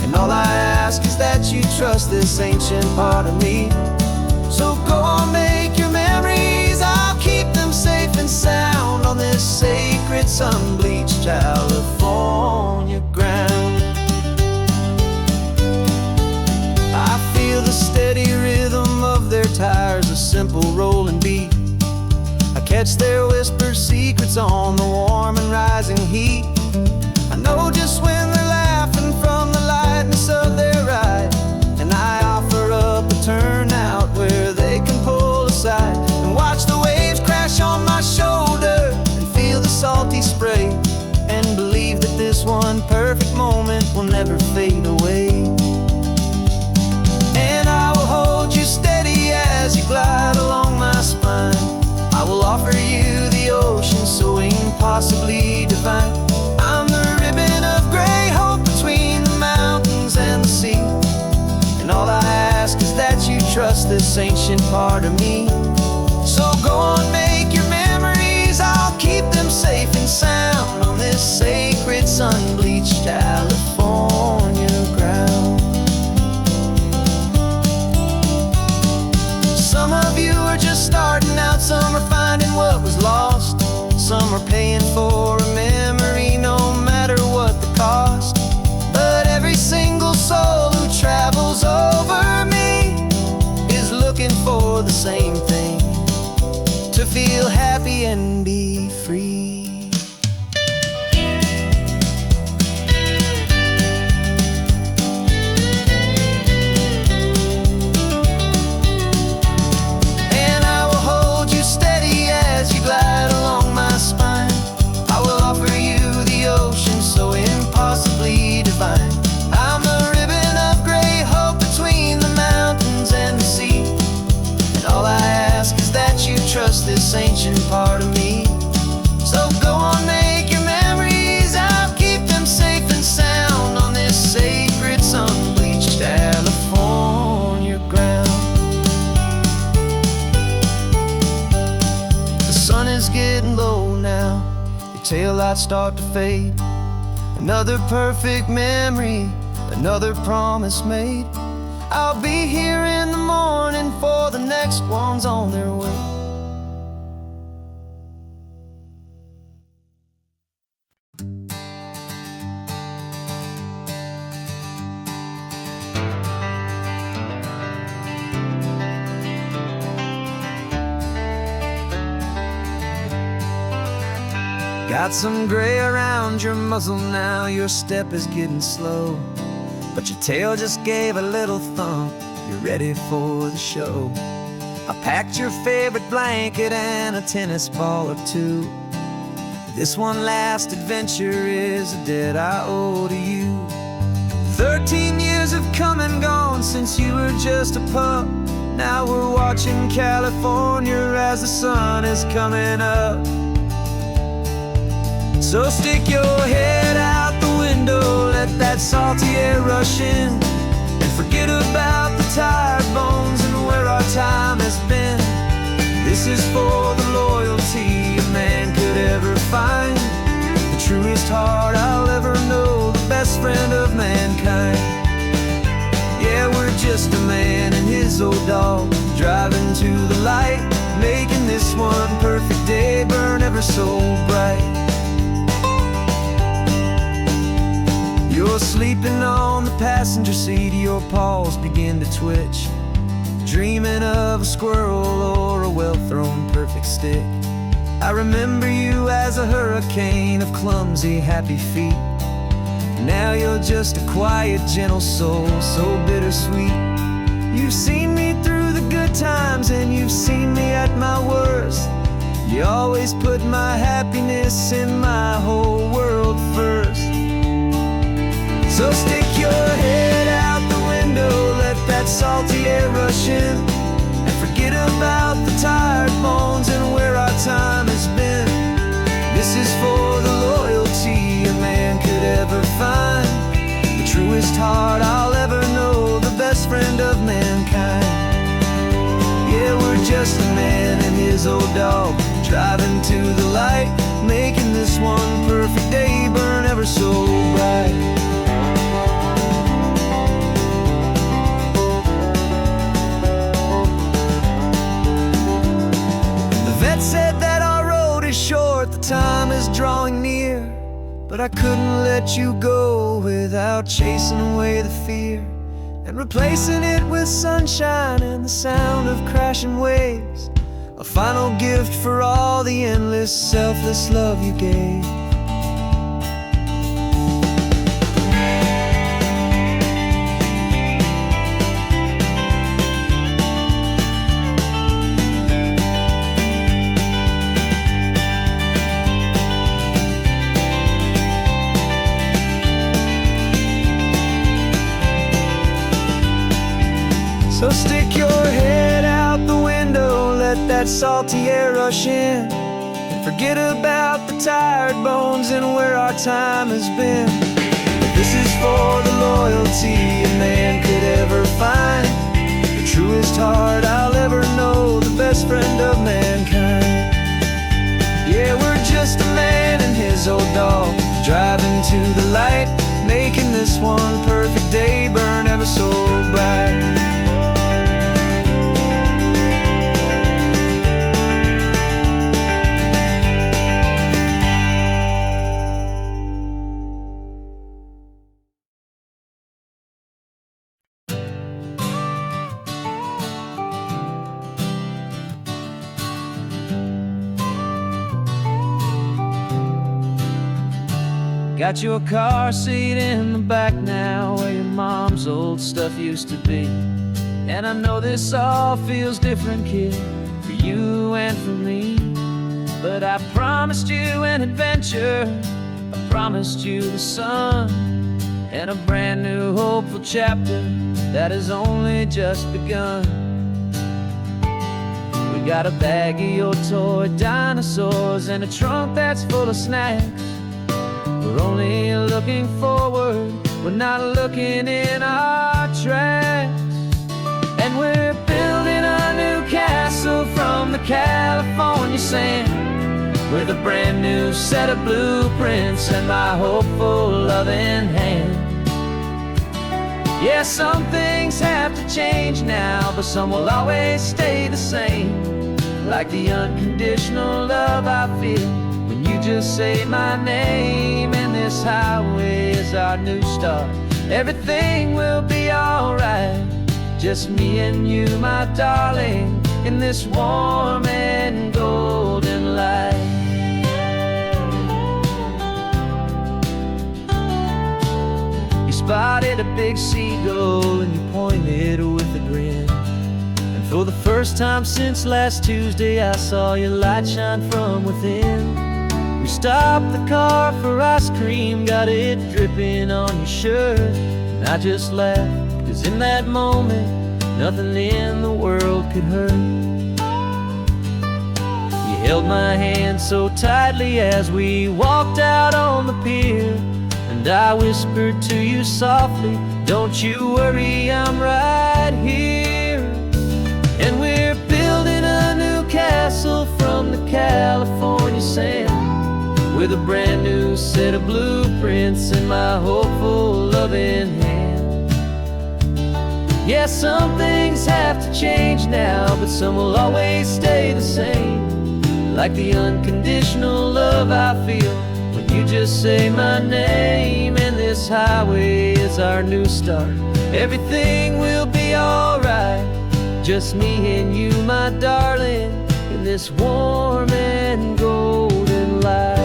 And all I ask is that you trust this ancient part of me. So go on, make your memories, I'll keep them safe and sound on this sacred sun-bleached California ground. I feel the steady rhythm of their tires, a simple rolling beat. I catch their whispered secrets on the warm and rising heat. I know just when they're laughing from the lightness of their ride, and I offer up a turnout where they can pull aside and watch the waves crash on my shoulder and feel the salty spray, and believe that this one perfect moment will never fade away. And I will hold you steady as you glide along my spine. I will offer you the ocean so impossibly divine. I'm the ribbon of gray hope between the mountains and the sea. And all I ask is that you trust this ancient part of me. So go on, make your memories, I'll keep them safe and sound on this sacred sun-bleached California ground. Some of you are just starting out, some are finding what was lost, some are paying for a memory no matter what the cost. But every single soul who travels over me is looking for the same thing, to feel happy and be free. Glide along my spine. I will offer you the ocean so impossibly divine. I'm the ribbon of gray hope between the mountains and the sea. And all I ask is that you trust this ancient part of me. So go on, make your memories, I'll keep them safe and sound on this sacred sun-bleached California ground. Sun is getting low now, your taillights start to fade. Another perfect memory, another promise made. I'll be here in the morning for the next ones on their way. Got some gray around your muzzle now, your step is getting slow, but your tail just gave a little thump, you're ready for the show. I packed your favorite blanket and a tennis ball or two. This one last adventure is a debt I owe to you. 13 years have come and gone since you were just a pup. Now we're watching California as the sun is coming up. So stick your head out the window, let that salty air rush in, and forget about the tired bones just a man and his old dog, driving to the light, making this one perfect day burn ever so bright. You're sleeping on the passenger seat, your paws begin to twitch, dreaming of a squirrel or a well-thrown perfect stick. I remember you as a hurricane of clumsy, happy feet. Now you're just a quiet, gentle soul, so bittersweet. You've seen me through the good times and you've seen me at my worst. You always put my happiness in my whole world first. So stick your head out the window, let that salty air rush in, and forget about the tired bones and where our time has been. This is for the loyalty a man could ever find, the truest heart I'll ever know, the best friend of mankind. Yeah, we're just a man and his old dog, driving to the light, making this one perfect day burn ever so bright. Said that our road is short, the time is drawing near, but I couldn't let you go without chasing away the fear and replacing it with sunshine and the sound of crashing waves, a final gift for all the endless, selfless love you gave. So stick your head out the window, let that salty air rush in, and forget about the tired bones and where our time has been. This is for the loyalty a man could ever find, the truest heart I'll ever know, the best friend of mankind. Yeah, we're just a man and his old dog, driving to the light, making this one perfect day burn ever so bright. Got your car seat in the back now, where your mom's old stuff used to be. And I know this all feels different, kid, for you and for me. But I promised you an adventure, I promised you the sun, and a brand new hopeful chapter that has only just begun. We got a bag of your toy dinosaurs and a trunk that's full of snacks. We're only looking forward, we're not looking in our tracks. And we're building a new castle from the California sand, with a brand new set of blueprints and my hopeful loving hand. Yeah, some things have to change now, but some will always stay the same, like the unconditional love I feel when you just say my name. And this highway is our new start, everything will be alright, just me and you, my darling, in this warm and golden light. You spotted a big seagull and you pointed with a grin, and for the first time since last Tuesday I saw your light shine from within. We stopped the car for ice cream, got it dripping on your shirt, and I just laughed, 'cause in that moment nothing in the world could hurt. You held my hand so tightly as we walked out on the pier, and I whispered to you softly, don't you worry, I'm right here. And we're building a new castle from the California sand, with a brand new set of blueprints in my hopeful loving hand. Yeah, Yeah, some things have to change now, but some will always stay the same. Like the unconditional love I feel when you just say my name. And this highway is our new start. Everything will be alright. Just me and you, my darling, in this warm and golden light.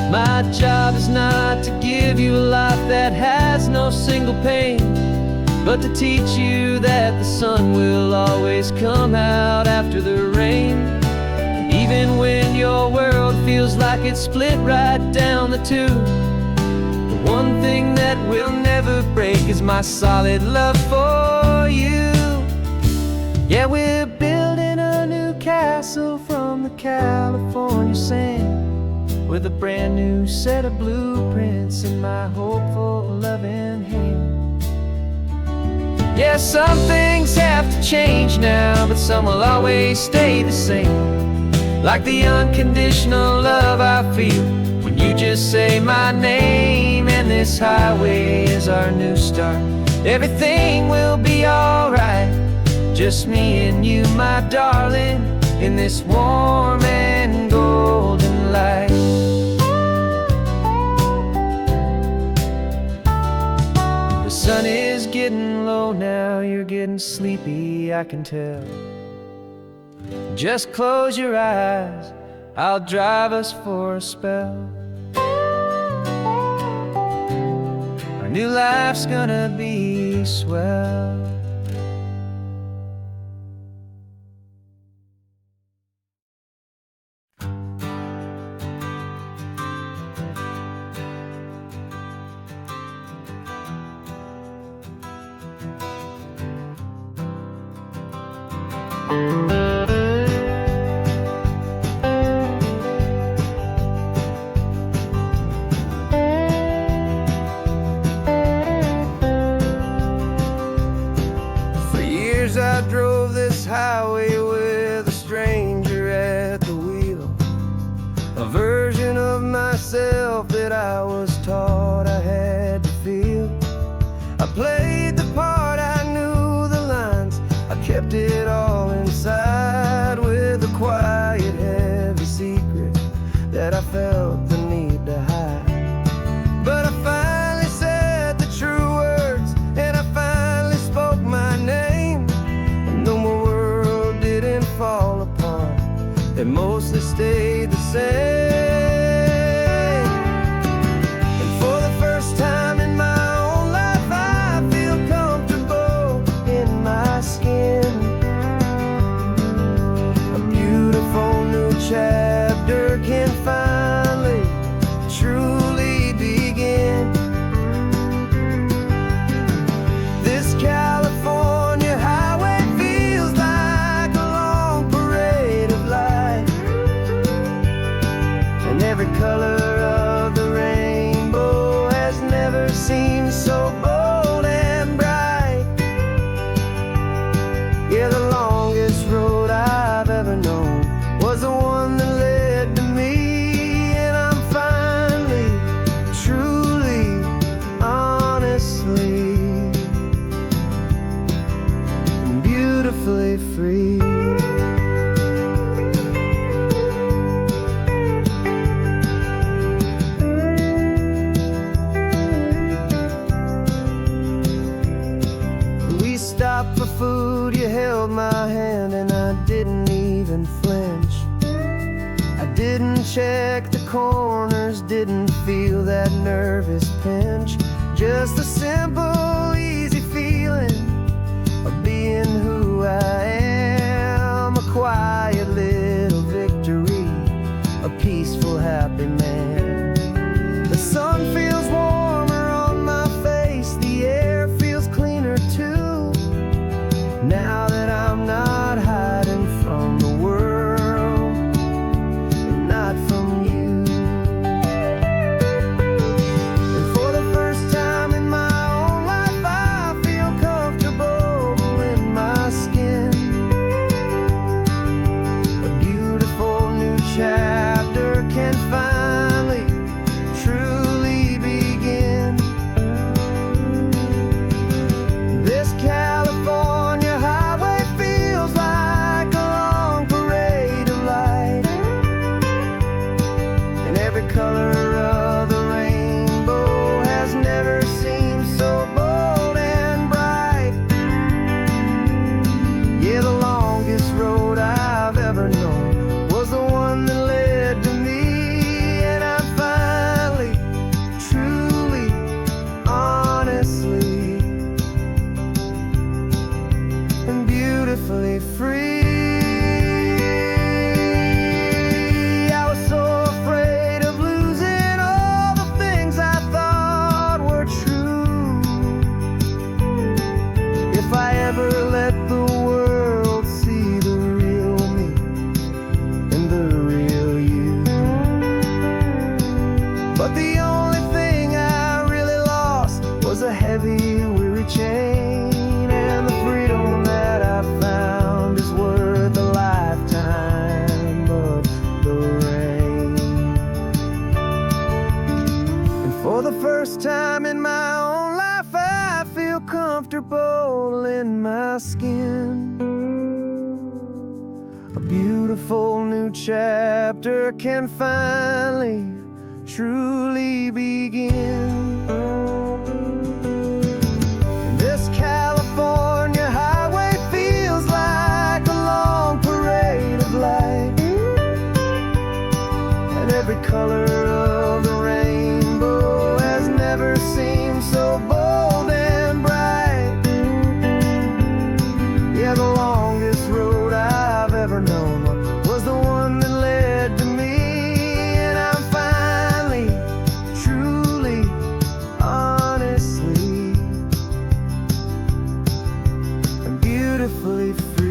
My job is not to give you a life that has no single pain, but to teach you that the sun will always come out after the rain. Even when your world feels like it's split right down the tube, the one thing that will never break is my solid love for you. Yeah, we're building a new castle from the California sand, with a brand new set of blueprints in my hopeful, loving hand. Yeah, some things have to change now, but some will always stay the same. Like the unconditional love I feel when you just say my name. And this highway is our new start. Everything will be alright. Just me and you, my darling, in this warm and golden light. The sun is getting low now, you're getting sleepy, I can tell. Just close your eyes, I'll drive us for a spell. Our new life's gonna be swell. I drove this highway with a stranger at the wheel, a version of myself that I was taught I had to feel. I played the part, I knew the lines, I kept it all inside, with a quiet, heavy secret that I felt the need to hide. But I finally said the true words, and I finally spoke my name. Fall apart, they mostly stayed the same. And for the first time in my own life, I feel comfortable in my skin. A beautiful new chapter can finally, truly begin. This California highway feels like a long parade of light, and every color of the rainbow has never seemed so bold and bright. Yeah, the longest road I've ever known was the one that led to me, and I'm finally, truly, honestly, beautifully free. We stopped for food, you held my hand, and I didn't even flinch. I didn't check the corners, didn't feel that nervous pinch. Just a simple, easy feeling of being who I am. A quiet little victory, a peaceful, happy man. The sun feels warmer on my face, the air feels cleaner too, now that I'm not hiding from the world, and not from you. And for the first time in my own life, beautifully free. I was so afraid of losing all the things I thought were true. If I ever let the world see the real me and the real you. But the only thing I really lost was a heavy, weary chain, and the freedom that I found is worth a lifetime of the rain. And for the first time in my own life, I feel comfortable in my skin. A beautiful new chapter can finally truly begin. This California highway feels like a long parade of light, and every color of the rainbow has never seemed so bold and bright. Yeah, the longest road I've ever known was the one that led to me, and I'm finally, truly, honestly, I'm beautifully free.